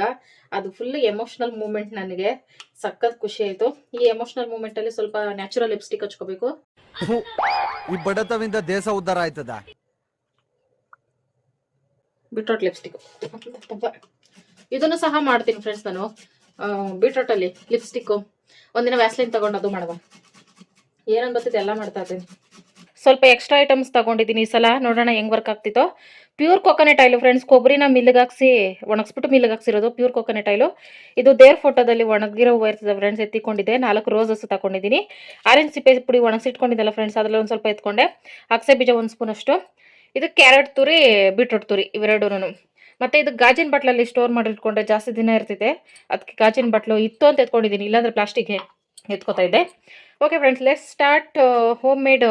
ಅದು ಫುಲ್ ಎಮೋಷನಲ್ ಮೂಮೆಂಟ್. ನನಗೆ ಸಖತ್ ಖುಷಿ ಆಯ್ತು. ಈ ಎಮೋಷನಲ್ ಮೂಮೆಂಟ್ ಅಲ್ಲಿ ಸ್ವಲ್ಪ ನ್ಯಾಚುರಲ್ ಲಿಪ್ಸ್ಟಿಕ್ ಹಚ್ಕೋಬೇಕು. ಈ ಬಡತವಿಂದ ದೇಶ ಉದ್ಧಾರ ಆಯ್ತದ. ಬೀಟ್ರೂಟ್ ಲಿಪ್ಸ್ಟಿಕ್ ಇದನ್ನು ಸಹ ಮಾಡ್ತೀನಿ ಫ್ರೆಂಡ್ಸ್. ನಾನು ಬೀಟ್ರೂಟ್ ಅಲ್ಲಿ ಲಿಪ್ಸ್ಟಿಕ್ ಒಂದಿನ ವ್ಯಾಸ್ಲೈನ್ ತಗೊಂಡು ಅದು ಮಾಡುವ. ಏನನ್ ಬರ್ತದೆ ಎಲ್ಲ ಮಾಡ್ತಾ ಇದ್ದೀನಿ. ಸ್ವಲ್ಪ ಎಕ್ಸ್ಟ್ರಾ ಐಟಮ್ಸ್ ತಗೊಂಡಿದ್ದೀನಿ ಈ ಸಲ. ನೋಡೋಣ ಹೆಂಗ್ ವರ್ಕ್ ಆಗ್ತಿತ್ತೋ. Pure coconut oil friends. ಕೊಬ್ಬರಿನ ಮಿಲ್ಗಾಕ್ಸಿ ಒಣಗಿಸ್ಬಿಟ್ಟು ಮಿಲ್ಗಾಕ್ಸಿರೋದು ಪ್ಯೂರ್ ಕೊಕೊನಟ್ ಆಯಿಲು. ಇದು ದೇವ್ರ ಫೋಟೋದಲ್ಲಿ ಒಣಗಿರೋ ಹೂವು ಇರ್ತದೆ ಫ್ರೆಂಡ್ಸ್. ಎತ್ತಿಕೊಂಡಿದ್ದೆ 4 ರೋಸಸ್ ತಗೊಂಡಿದ್ದೀನಿ. ಆರೆಂಜ್ ಸಿಪ್ಪೆ ಪುಡಿ ಒಣಗಿಸಿಟ್ಕೊಂಡಿದ್ದಲ್ಲ ಫ್ರೆಂಡ್ಸ್, ಅದರಲ್ಲಿ ಒಂದು ಸ್ವಲ್ಪ ಎತ್ಕೊಂಡೆ. ಅಗಸೆ ಬೀಜ 1 ಸ್ಪೂನ್ ಅಷ್ಟು. ಇದು ಕ್ಯಾರೆಟ್ ತುರಿ, ಬೀಟ್ರೂಟ್ ತುರಿ, ಇವೆರಡೂ. ಮತ್ತೆ ಇದು ಗಾಜಿನ ಬಾಟ್ಲಲ್ಲಿ ಸ್ಟೋರ್ ಮಾಡಿಟ್ಕೊಂಡ್ರೆ ಜಾಸ್ತಿ ದಿನ ಇರ್ತಿದೆ. ಅದಕ್ಕೆ ಗಾಜಿನ ಬಾಟ್ಲು ಇತ್ತು ಅಂತ ಎತ್ಕೊಂಡಿದ್ದೀನಿ, ಇಲ್ಲಾಂದ್ರೆ ಪ್ಲಾಸ್ಟಿಕ್ಗೆ ಎತ್ಕೋತಾ ಇದ್ದೆ. Okay friends, let's start home made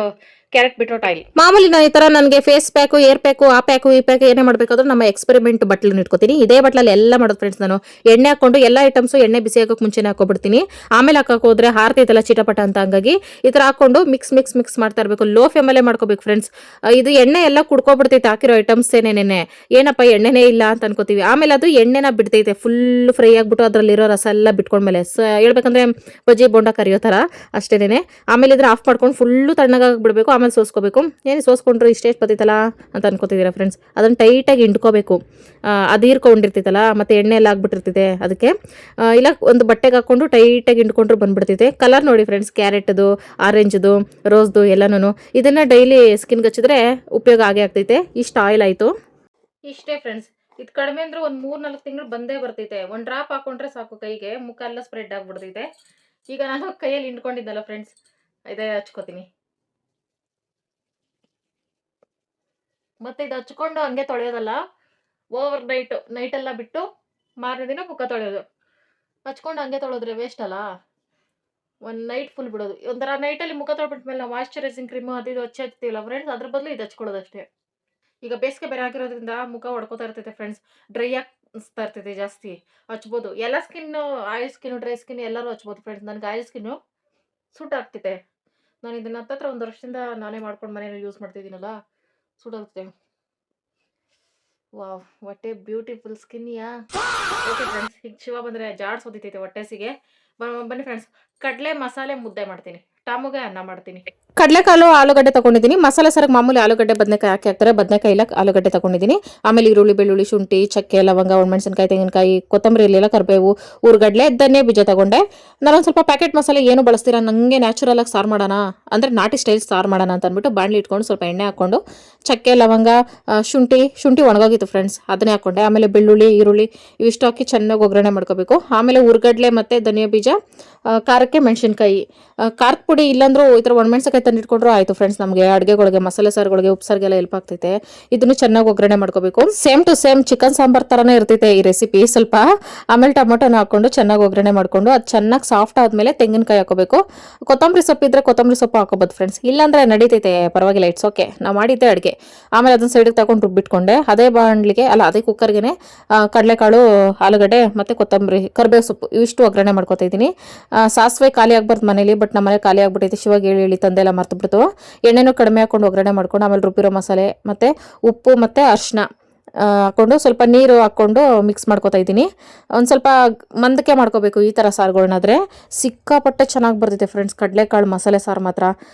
carrot beetroot oil. ಮಾಮೂಲಿ ನಾನು ಈ ಥರ ನನಗೆ ಫೇಸ್ ಪ್ಯಾಕು, ಏರ್ ಪ್ಯಾಕು, ಆ ಪ್ಯಾಕು ಈ ಪ್ಯಾಕು ಏನೇ ಮಾಡಬೇಕಾದ್ರೂ ನಮ್ಮ ಎಕ್ಸ್ಪೆರಿಮೆಂಟ್ ಬಟ್ಲನ್ನು ಇಟ್ಕೋತೀನಿ. ಇದೇ ಬಟ್ಲಲ್ಲಿ ಎಲ್ಲ ಮಾಡೋದು ಫ್ರೆಂಡ್ಸ್. ನಾನು ಎಣ್ಣೆ ಹಾಕೊಂಡು ಎಲ್ಲ ಐಟಮ್ಸು ಎಣ್ಣೆ ಬಿಸಿ ಹಾಕೋಕೆ ಮುಂಚೆನೇ ಹಾಕೋಬಿಡ್ತೀನಿ. ಆಮೇಲೆ ಹಾಕೋಕೆ ಹೋದ್ರೆ ಹಾರ್ತೈತಲ್ಲ ಚಿಟಪಟ ಅಂತ. ಹಂಗಾಗಿ ಈ ಥರ ಹಾಕೊಂಡು ಮಿಕ್ಸ್ ಮಾಡ್ತಾ ಇರಬೇಕು. ಲೋ ಫ್ಲೇಮಲ್ಲೇ ಮಾಡ್ಕೋಬೇಕು ಫ್ರೆಂಡ್ಸ್. ಇದು ಎಣ್ಣೆ ಎಲ್ಲ ಕುಡ್ಕೊಬಿಡ್ತೈತೆ ಹಾಕಿರೋ ಐಟಮ್ಸ್ ಏನೇನೆ. ಏನಪ್ಪ ಎಣ್ಣೆನೇ ಇಲ್ಲ ಅಂತ ಅನ್ಕೋತೀವಿ. ಆಮೇಲೆ ಅದು ಎಣ್ಣೆನ ಬಿಡ್ತೈತೆ ಫುಲ್ ಫ್ರೈ ಆಗಿಬಿಟ್ಟು ಅದರಲ್ಲಿರೋ ರಸ ಎಲ್ಲ ಬಿಟ್ಕೊಂಡ್ಮೇಲೆ ಹೇಳ್ಬೇಕಂದ್ರೆ ಬಜ್ಜಿ ಬೋಂಡ ಕರಿಯೋ ಥರ ಅಷ್ಟೇನೆ. ಆಮೇಲೆ ಇದ್ರೆ ಆಫ್ ಮಾಡ್ಕೊಂಡು ಫುಲ್ಲು ತಣ್ಣಗಾಗಿ ಬಿಡಬೇಕು. ಆಮೇಲೆ ಸೋಸ್ಕೋಬೇಕು. ಏನು ಸೋಸ್ಕೊಂಡ್ರೆ ಇಷ್ಟೇ ಬರ್ತೈತಲ್ಲ ಅಂತ ಅನ್ಕೋತಿದ್ದೀರಾ ಫ್ರೆಂಡ್ಸ್. ಅದನ್ನು ಟೈಟಾಗಿ ಹಿಂಡ್ಕೋಬೇಕು. ಅದು ಹೀರ್ಕೊಂಡಿರ್ತೈತಲ್ಲ ಮತ್ತೆ ಎಣ್ಣೆ ಎಲ್ಲ ಆಗ್ಬಿಟ್ಟಿರ್ತೈತೆ. ಅದಕ್ಕೆ ಇಲ್ಲ ಒಂದು ಬಟ್ಟೆಗೆ ಹಾಕೊಂಡು ಟೈಟಾಗಿ ಹಿಂಡ್ಕೊಂಡ್ರು ಬಂದ್ಬಿಡ್ತೈತೆ. ಕಲರ್ ನೋಡಿ ಫ್ರೆಂಡ್ಸ್, ಕ್ಯಾರೆಟ್ದು, ಆರೆಂಜ್ದು, ರೋಸ್ದು ಎಲ್ಲನೂ. ಇದನ್ನು ಡೈಲಿ ಸ್ಕಿನ್ಗೆ ಹಚ್ಚಿದ್ರೆ ಉಪಯೋಗ ಆಗೇ ಆಗ್ತೈತೆ. ಇಷ್ಟು ಆಯಿಲ್ ಆಯಿತು. ಇಷ್ಟೇ ಫ್ರೆಂಡ್ಸ್. ಇದು ಕಡಿಮೆ ಅಂದ್ರೆ ಒಂದು 3-4 ತಿಂಗಳು ಬಂದೇ ಬರ್ತೈತೆ. ಒಂದು ಡ್ರಾಪ್ ಹಾಕೊಂಡ್ರೆ ಸಾಕು ಕೈಗೆ, ಮುಖ ಎಲ್ಲ ಸ್ಪ್ರೆಡ್ ಆಗ್ಬಿಡ್ತೈತೆ. ಈಗ ನಾನು ಕೈಯಲ್ಲಿ ಹಿಂಡ್ಕೊಂಡಿದ್ದಲ್ಲ ಫ್ರೆಂಡ್ಸ್, ಇದೇ ಹಚ್ಕೋತೀನಿ. ಮತ್ತೆ ಇದು ಹಚ್ಕೊಂಡು ಹಂಗೆ ತೊಳೆಯೋದಲ್ಲ, ಓವರ್ ನೈಟೆಲ್ಲ ಬಿಟ್ಟು ಮಾರನೇ ದಿನ ಮುಖ ತೊಳೆಯೋದು. ಹಚ್ಕೊಂಡು ಹಂಗೆ ತೊಳೆದ್ರೆ ವೇಸ್ಟ್ ಅಲ್ಲ, ಒಂದು ನೈಟ್ ಫುಲ್ ಬಿಡೋದು. ಒಂಥರ ನೈಟಲ್ಲಿ ಮುಖ ತೊಳ್ಬಿಟ್ಮೇಲೆ ನಾವು ಮಾಯ್ಶ್ಚರೈಸಿಂಗ್ ಕ್ರೀಮು ಅದು ಇದು ಹಚ್ಚಿರ್ತೀವಲ್ಲ ಫ್ರೆಂಡ್ಸ್, ಅದ್ರ ಬದಲು ಇದು ಹಚ್ಕೊಳ್ಳೋದು ಅಷ್ಟೇ. ಈಗ ಬೇಸಿಗೆ ಬೇರೆ ಆಗಿರೋದ್ರಿಂದ ಮುಖ ಹೊಡ್ಕೋತಾ ಇರ್ತೈತೆ ಫ್ರೆಂಡ್ಸ್, ಡ್ರೈ ಆಗಿಸ್ತಾ ಇರ್ತೈತೆ ಜಾಸ್ತಿ. ಹಚ್ಬೋದು, ಎಲ್ಲ skin, oil skin, dry skin ಎಲ್ಲರೂ ಹಚ್ಬೋದು ಫ್ರೆಂಡ್ಸ್. ನನಗೆ ಆಯಿಲ್ ಸ್ಕಿನ್ನು ಸೂಟ್ ಆಗ್ತಿದೆ. ನಾನು ಇದನ್ನ ಹತ್ತತ್ರ 1 ವರ್ಷದಿಂದ ನಾನೇ ಮಾಡ್ಕೊಂಡು ಮನೇಲಿ ಯೂಸ್ ಮಾಡ್ತಿದ್ದೀನಲ್ಲ, ಸೂಟ್ ಆಗ್ತಿದೆ. ವಾವ್, ಹೊಟ್ಟೆ ಬ್ಯೂಟಿಫುಲ್ ಸ್ಕಿನ್ನಿಯಾ. ಓಕೆ ಫ್ರೆಂಡ್ಸ್, ಈಗ ಶಿವ ಬಂದರೆ ಜಾಡ್ಸೋದಿತ್ತೈತೆ ಹೊಟ್ಟೆಸಿಗೆ. ಬನ್ನಿ ಫ್ರೆಂಡ್ಸ್, ಕಡಲೆ ಮಸಾಲೆ ಮುದ್ದೆ ಮಾಡ್ತೀನಿ, ಟಾಮುಗೆ ಅನ್ನ ಮಾಡ್ತೀನಿ. ಕಡಲೆಕಾಳು ಆಲೂಗಡ್ಡೆ ತಗೊಂಡಿದ್ದೀನಿ. ಮಸಾಲೆ ಸಾರಿಗೆ ಮಾಮೂಲಿ ಆಲೂಗಡ್ಡೆ ಬದನೆಕಾಯಿ ಹಾಕ್ತಾರೆ, ಬದನೆಕಾಯಿ ಇಲ್ಲ ಆಲೂಗಡ್ಡೆ ತಗೊಂಡಿದ್ದೀನಿ. ಆಮೇಲೆ ಈರುಳ್ಳಿ, ಬೆಳ್ಳುಳ್ಳಿ, ಶುಂಠಿ, ಚಕ್ಕೆ, ಲವಂಗ, ಒಣಮೆಣಸಿನಕಾಯಿ, ತೆಂಗಿನಕಾಯಿ, ಕೊತ್ತಂಬರಿ ಇರಲಿಲ್ಲ, ಕರಿಬೇವು, ಉರ್ಗಡ್ಲೆ, ಧನ್ಯ ಬೀಜ ತಗೊಂಡೆ. ನಾನೊಂದು ಸ್ವಲ್ಪ ಪ್ಯಾಕೆಟ್ ಮಸಾಲೆ ಏನು ಬಳಸ್ತೀರಾ, ನನಗೆ ನ್ಯಾಚುರಲ್ ಆಗಿ ಸಾರು ಮಾಡೋಣ ಅಂದರೆ ನಾಟಿ ಸ್ಟೈಲ್ ಸಾರು ಮಾಡೋಣ ಅಂತ ಅಂದ್ಬಿಟ್ಟು ಬಾಣಲಿ ಇಟ್ಕೊಂಡು ಸ್ವಲ್ಪ ಎಣ್ಣೆ ಹಾಕ್ಕೊಂಡು ಚಕ್ಕೆ, ಲವಂಗ, ಶುಂಠಿ ಒಣಗೋಗಿತ್ತು ಫ್ರೆಂಡ್ಸ್, ಅದನ್ನೇ ಹಾಕ್ಕೊಂಡೆ. ಆಮೇಲೆ ಬೆಳ್ಳುಳ್ಳಿ, ಈರುಳ್ಳಿ ಇವಿಷ್ಟು ಹಾಕಿ ಚೆನ್ನಾಗಿ ಒಗ್ಗರಣೆ ಮಾಡ್ಕೋಬೇಕು. ಆಮೇಲೆ ಉರ್ಗಡ್ಲೆ ಮತ್ತು ಧನಿಯಾ ಬೀಜ, ಖಾರಕ್ಕೆ ಮೆಣಸಿನ್ಕಾಯಿ, ಖಾರದ ಪುಡಿ ಇಲ್ಲಾಂದ್ರೂ ಈ ಥರ ಒಣಮೆಣಸಿನಕಾಯಿ ತಂದಿಟ್ಕೊಂಡ್ರು ಆಯಿತು ಫ್ರೆಂಡ್ಸ್. ನಮಗೆ ಅಡುಗೆಗಳಿಗೆ, ಮಸಾಲೆ ಸಾರುಗಳಿಗೆ, ಉಪ್ಸಾರಿಗೆಲ್ಲ ಹೆಲ್ಪ್ ಆಗ್ತೈತೆ. ಇದನ್ನು ಚೆನ್ನಾಗಿ ಒಗ್ಗರಣೆ ಮಾಡ್ಕೋಬೇಕು. Same to same chicken sambar ಥರನೇ ಇರ್ತೈತೆ ಈ ರೆಸಿಪಿ ಸ್ವಲ್ಪ. ಆಮೇಲೆ ಟೊಮೊಟೊನ ಹಾಕ್ಕೊಂಡು ಚೆನ್ನಾಗಿ ಒಗ್ಗರಣೆ ಮಾಡಿಕೊಂಡು ಅದು ಚೆನ್ನಾಗಿ ಸಾಫ್ಟ್ ಆದಮೇಲೆ ತೆಂಗಿನಕಾಯಿ ಹಾಕೋಬೇಕು. ಕೊತ್ತಂಬರಿ ಸೊಪ್ಪು ಇದ್ದರೆ ಕೊತ್ತಂಬರಿ ಸೊಪ್ಪು ಹಾಕೋಬೋದು ಫ್ರೆಂಡ್ಸ್, ಇಲ್ಲಾಂದರೆ ನಡೀತೈತೆ, ಪರವಾಗಿಲ್ಲ, ಇಟ್ಸ್ ಓಕೆ. ನಾವು ಮಾಡಿದ್ದೆ ಅಡುಗೆ. ಆಮೇಲೆ ಅದನ್ನ ಸೈಡಿಗೆ ತಗೊಂಡು ರುಬ್ಬಿಟ್ಕೊಂಡೆ. ಅದೇ ಬಾಣಲಿಗೆ ಅದೇ ಕುಕ್ಕರ್ಗೆ ಕಡಲೆಕಾಳು, ಆಲೂಗಡ್ಡೆ ಮತ್ತು ಕೊತ್ತಂಬರಿ, ಕರಿಬೇವು ಸೊಪ್ಪು ಇವಿಷ್ಟು ಒಗ್ಗರಣೆ ಮಾಡ್ಕೊತಾ ಇದ್ದೀನಿ. ಸಾಸಿವೆ ಖಾಲಿ ಆಗ್ಬಾರ್ದು ಮನೇಲಿ, ಬಟ್ ನಮ್ಮ ಮನೆ ಖಾಲಿ ಆಗ್ಬಿಟ್ಟೈತೆ. ಶಿವಾಗ ಹೇಳಿ ತಂದೆಲ್ಲ ಮರ್ತು ಬಿಡ್ತು. ಎಣ್ಣೆನೂ ಕಡಿಮೆ ಹಾಕೊಂಡು ಒಗ್ಗರಣೆ ಮಾಡ್ಕೊಂಡು ಆಮೇಲೆ ರುಬ್ಬಿರೋ ಮಸಾಲೆ ಮತ್ತು ಉಪ್ಪು ಮತ್ತು ಅರಿಶಿನ ಹಾಕ್ಕೊಂಡು ಸ್ವಲ್ಪ ನೀರು ಹಾಕ್ಕೊಂಡು ಮಿಕ್ಸ್ ಮಾಡ್ಕೊತಾ ಇದ್ದೀನಿ. ಒಂದು ಸ್ವಲ್ಪ ಮಂದಕ್ಕೆ ಮಾಡ್ಕೋಬೇಕು ಈ ಥರ ಸಾರುಗಳನ್ನಾದರೆ, ಸಿಕ್ಕಾಪಟ್ಟೆ ಚೆನ್ನಾಗಿ ಬರ್ತೈತೆ ಫ್ರೆಂಡ್ಸ್. ಕಡಲೆಕಾಳು ಮಸಾಲೆ ಸಾರು ಮಾತ್ರ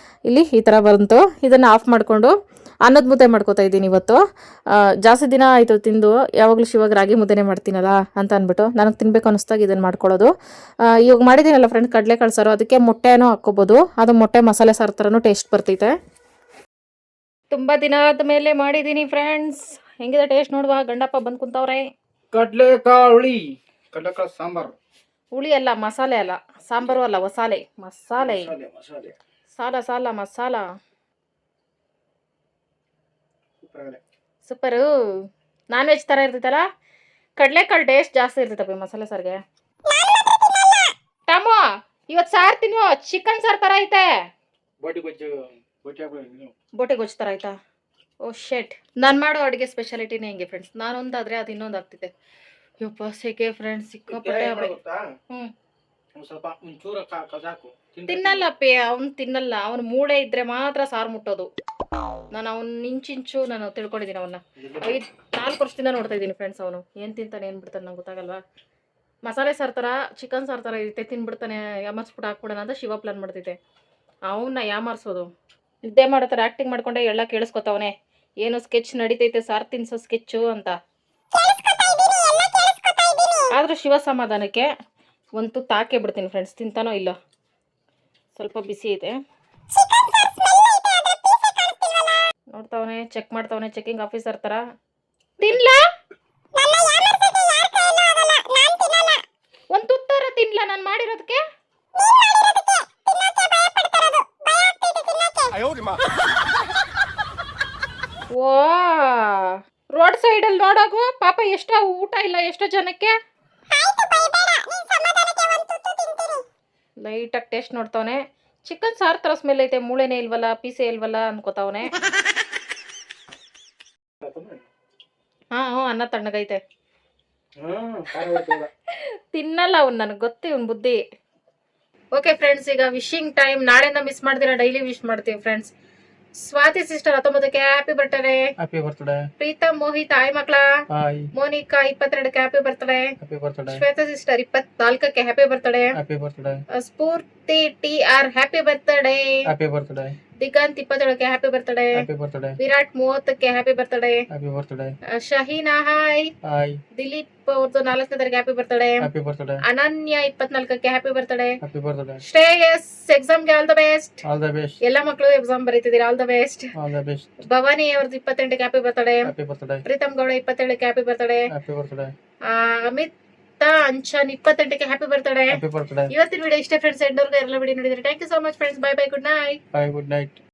ಇಲ್ಲಿ ಈ ಥರ ಬಂತು. ಇದನ್ನು ಆಫ್ ಮಾಡಿಕೊಂಡು ಅನ್ನದ ಮುದ್ದೆ ಮಾಡ್ಕೊತಾ ಇದ್ದೀನಿ ಇವತ್ತು. ಜಾಸ್ತಿ ದಿನ ಆಯಿತು ತಿಂದು, ಯಾವಾಗಲೂ ಶಿವಾಗ ರಾಗಿ ಮುದ್ದೆನೇ ಮಾಡ್ತೀನಲ್ಲ ಅಂತ ಅಂದ್ಬಿಟ್ಟು ನನಗೆ ತಿನ್ಬೇಕು ಅನ್ನಿಸ್ದಾಗ ಇದನ್ನು ಮಾಡ್ಕೊಳ್ಳೋದು. ಇವಾಗ ಮಾಡಿದ್ದೀನಲ್ಲ ಫ್ರೆಂಡ್ಸ್ ಕಡಲೆಕಾಳು ಸಾರು, ಅದಕ್ಕೆ ಮೊಟ್ಟೆನೂ ಹಾಕ್ಕೋಬೋದು. ಅದು ಮೊಟ್ಟೆ ಮಸಾಲೆ ಸಾರು ಥರನೂ ಟೇಸ್ಟ್ ಬರ್ತೈತೆ. ತುಂಬ ದಿನ ಆದಮೇಲೆ ಮಾಡಿದ್ದೀನಿ ಫ್ರೆಂಡ್ಸ್, ಹೆಂಗಿದೆ ಟೇಸ್ಟ್ ನೋಡುವ. ಗಂಡಪ್ಪ ಬಂದು ಕುಂತವ್ರೆ. ಕಡ್ಲೆಕಾಳು ಸಾಂಬಾರು, ಹುಳಿ ಅಲ್ಲ, ಮಸಾಲೆ ಅಲ್ಲ, ಸಾಂಬಾರು ಅಲ್ಲ, ಮಸಾಲೆ ಸಾಲ ಮಸಾಲ ಸೂಪರು. ನಾನ್ ವೆಜ್ ಥರ ಇರ್ತೈತಲ್ಲ, ಕಡಲೆಕಾಳು ಟೇಸ್ಟ್ ಜಾಸ್ತಿ ಇರ್ತೈತಪ್ಪ ಮಸಾಲೆ ಸಾರಿಗೆ. ಟಾಮು ಇವತ್ತು ಸಾರು ತಿನ್ನು, ಚಿಕನ್ ಸಾರು ಥರ ಐತೆ. ಬೋಟಿ ಗೊಜ್ಜು ಥರ ಆಯ್ತಾ? ಓ ಶೆಟ್. ನಾನು ಮಾಡೋ ಅಡುಗೆ ಸ್ಪೆಷಾಲಿಟಿನೇ ಹಿಂಗೆ ಫ್ರೆಂಡ್ಸ್. ನಾನೊಂದಾದರೆ ಅದು ಇನ್ನೊಂದು ಆಗ್ತಿದೆ. ಯಪ್ಪ ಸೆಕೆ ಫ್ರೆಂಡ್ಸ್, ಸಿಕ್ಕಾಪಟ್ಟೆ. ತಿನ್ನಲ್ಲಪ್ಪಿ, ಅವ್ನು ತಿನ್ನಲ್ಲ. ಅವ್ನು ಮೂಳೆ ಇದ್ರೆ ಮಾತ್ರ ಸಾರು ಮುಟ್ಟೋದು. ನಾನು ಅವ್ನು ಇಂಚಿಂಚು ನಾನು ತಿಳ್ಕೊಂಡಿದ್ದೀನಿ. ಅವನ್ನ 4 ವರ್ಷದಿಂದ ನೋಡ್ತಾ ಇದ್ದೀನಿ ಫ್ರೆಂಡ್ಸ್. ಅವನು ಏನು ತಿಂತಾನೆ ಏನು ಬಿಡ್ತಾನೆ ನಂಗೆ ಗೊತ್ತಾಗಲ್ವಾ. ಮಸಾಲೆ ಸಾರು ಥರ, ಚಿಕನ್ ಸಾರು ಥರ ಇರುತ್ತೆ, ತಿನ್ಬಿಡ್ತಾನೆ, ಯಾಮರ್ಸ್ಬಿಟ್ಟು ಹಾಕ್ಬಿಡೋಣ ಅಂತ ಶಿವ ಪ್ಲಾನ್ ಮಾಡ್ತಿದ್ದೆ. ಅವನ್ನ ಯಾಮರ್ಸೋದು, ನಿದ್ದೆ ಮಾಡೋ ಥರ ಆ್ಯಕ್ಟಿಂಗ್ ಮಾಡ್ಕೊಂಡೆ ಎಲ್ಲ ಕೇಳಿಸ್ಕೊತಾವನೆ. ಏನೋ ಸ್ಕೆಚ್ ನಡೀತೈತೆ, ಸಾರು ತಿನ್ಸೋ ಸ್ಕೆಚ್ಚು ಅಂತ. ಆದರೂ ಶಿವ ಸಮಾಧಾನಕ್ಕೆ ಒಂದು ತುತ್ತು ಹಾಕೇ ಬಿಡ್ತೀನಿ ಫ್ರೆಂಡ್ಸ್, ತಿಂತಾನೋ ಇಲ್ಲ. ಸ್ವಲ್ಪ ಬಿಸಿ ಐತೆ, ನೋಡ್ತಾವನೆ, ಚೆಕ್ ಮಾಡ್ತಾವನೆ, ಚೆಕಿಂಗ್ ಆಫೀಸರ್ ಥರ. ತಿನ್ಲಾ ಒಂದು ತುತ್ತಾರ ತಿನ್ಲಾ ನಾನು ಮಾಡಿರೋದಕ್ಕೆ. ಓ ರೋಡ್ ಸೈಡಲ್ಲಿ ನೋಡೋಗು ಪಾಪ, ಎಷ್ಟೋ ಊಟ ಇಲ್ಲ ಎಷ್ಟೋ ಜನಕ್ಕೆ. ಲೈಟಾಗಿ ಟೇಸ್ಟ್ ನೋಡ್ತಾವನೆ. ಚಿಕನ್ ಸಾರು ಥರ ಸ್ಮೆಲ್ ಐತೆ, ಮೂಳೆನೇ ಇಲ್ವಲ್ಲ, ಪೀಸೆ ಇಲ್ವಲ್ಲ ಅನ್ಕೋತಾವನೆ. ಹ್ಞೂ ಅನ್ನ ತಣ್ಣಗೈತೆ. ತಿನ್ನಲ್ಲ ಅವ್ನು, ನನಗೆ ಗೊತ್ತು ಇವನ್ ಬುದ್ಧಿ. ಓಕೆ ಫ್ರೆಂಡ್ಸ್, ಈಗ ವಿಶಿಂಗ್ ಟೈಮ್. ನಾಳೆಯಿಂದ ಮಿಸ್ ಮಾಡ್ತೀರಾ, ಡೈಲಿ ವಿಶ್ ಮಾಡ್ತೀವಿ ಫ್ರೆಂಡ್ಸ್. ಸ್ವಾತಿ ಸಿಸ್ಟರ್ 19ಕ್ಕೆ happy birthday. Preetam Mohit hi ಮಕ್ಳ. ಮೋನಿಕಾ 22ಕ್ಕೆ ಹ್ಯಾಪಿ ಬರ್ತ್ಡೇ. ಶ್ವೇತಾ ಸಿಸ್ಟರ್ 24ಕ್ಕೆ happy birthday. Spoorthi TR happy birthday. Diganth 27ಕ್ಕೆ happy birthday. Happy birthday. Virat 30ಕ್ಕೆ happy birthday. Happy birthday. Shaheena hi. Hi. Dileep ಅವ್ರದ್ದು 4ನೇ ತಾರೀಕು happy birthday. Happy birthday. Ananya 24ಕ್ಕೆ happy birthday. Happy birthday. Shreyas ಎಕ್ಸಾಮ್ಗೆ all the best. All the best. ಎಲ್ಲ ಮಕ್ಕಳು ಎಕ್ಸಾಮ್ ಬರೀತಿದ್ದೀರಾ, all the best. All the best. Bhavani ಅವ್ರದ್ದು 28ಕ್ಕೆ happy birthday. Happy birthday. Preetam Gowda 27ಕ್ಕೆ happy birthday. Happy birthday. Amit Anchan 28ಕ್ಕೆ ಹ್ಯಾಪಿ ಬರ್ತ್ಡೇ. Happy birthday. ಇವತ್ತಿನ ವಿಡಿಯೋ ಇಷ್ಟೇ ಫ್ರೆಂಡ್ಸ್. ಎಂಡೋರ್ಗೆ ಎಲ್ಲ ವಿಡಿಯೋ ನೋಡಿದ್ರೆ thank you so much friends. Bye bye, good night. Bye, good night.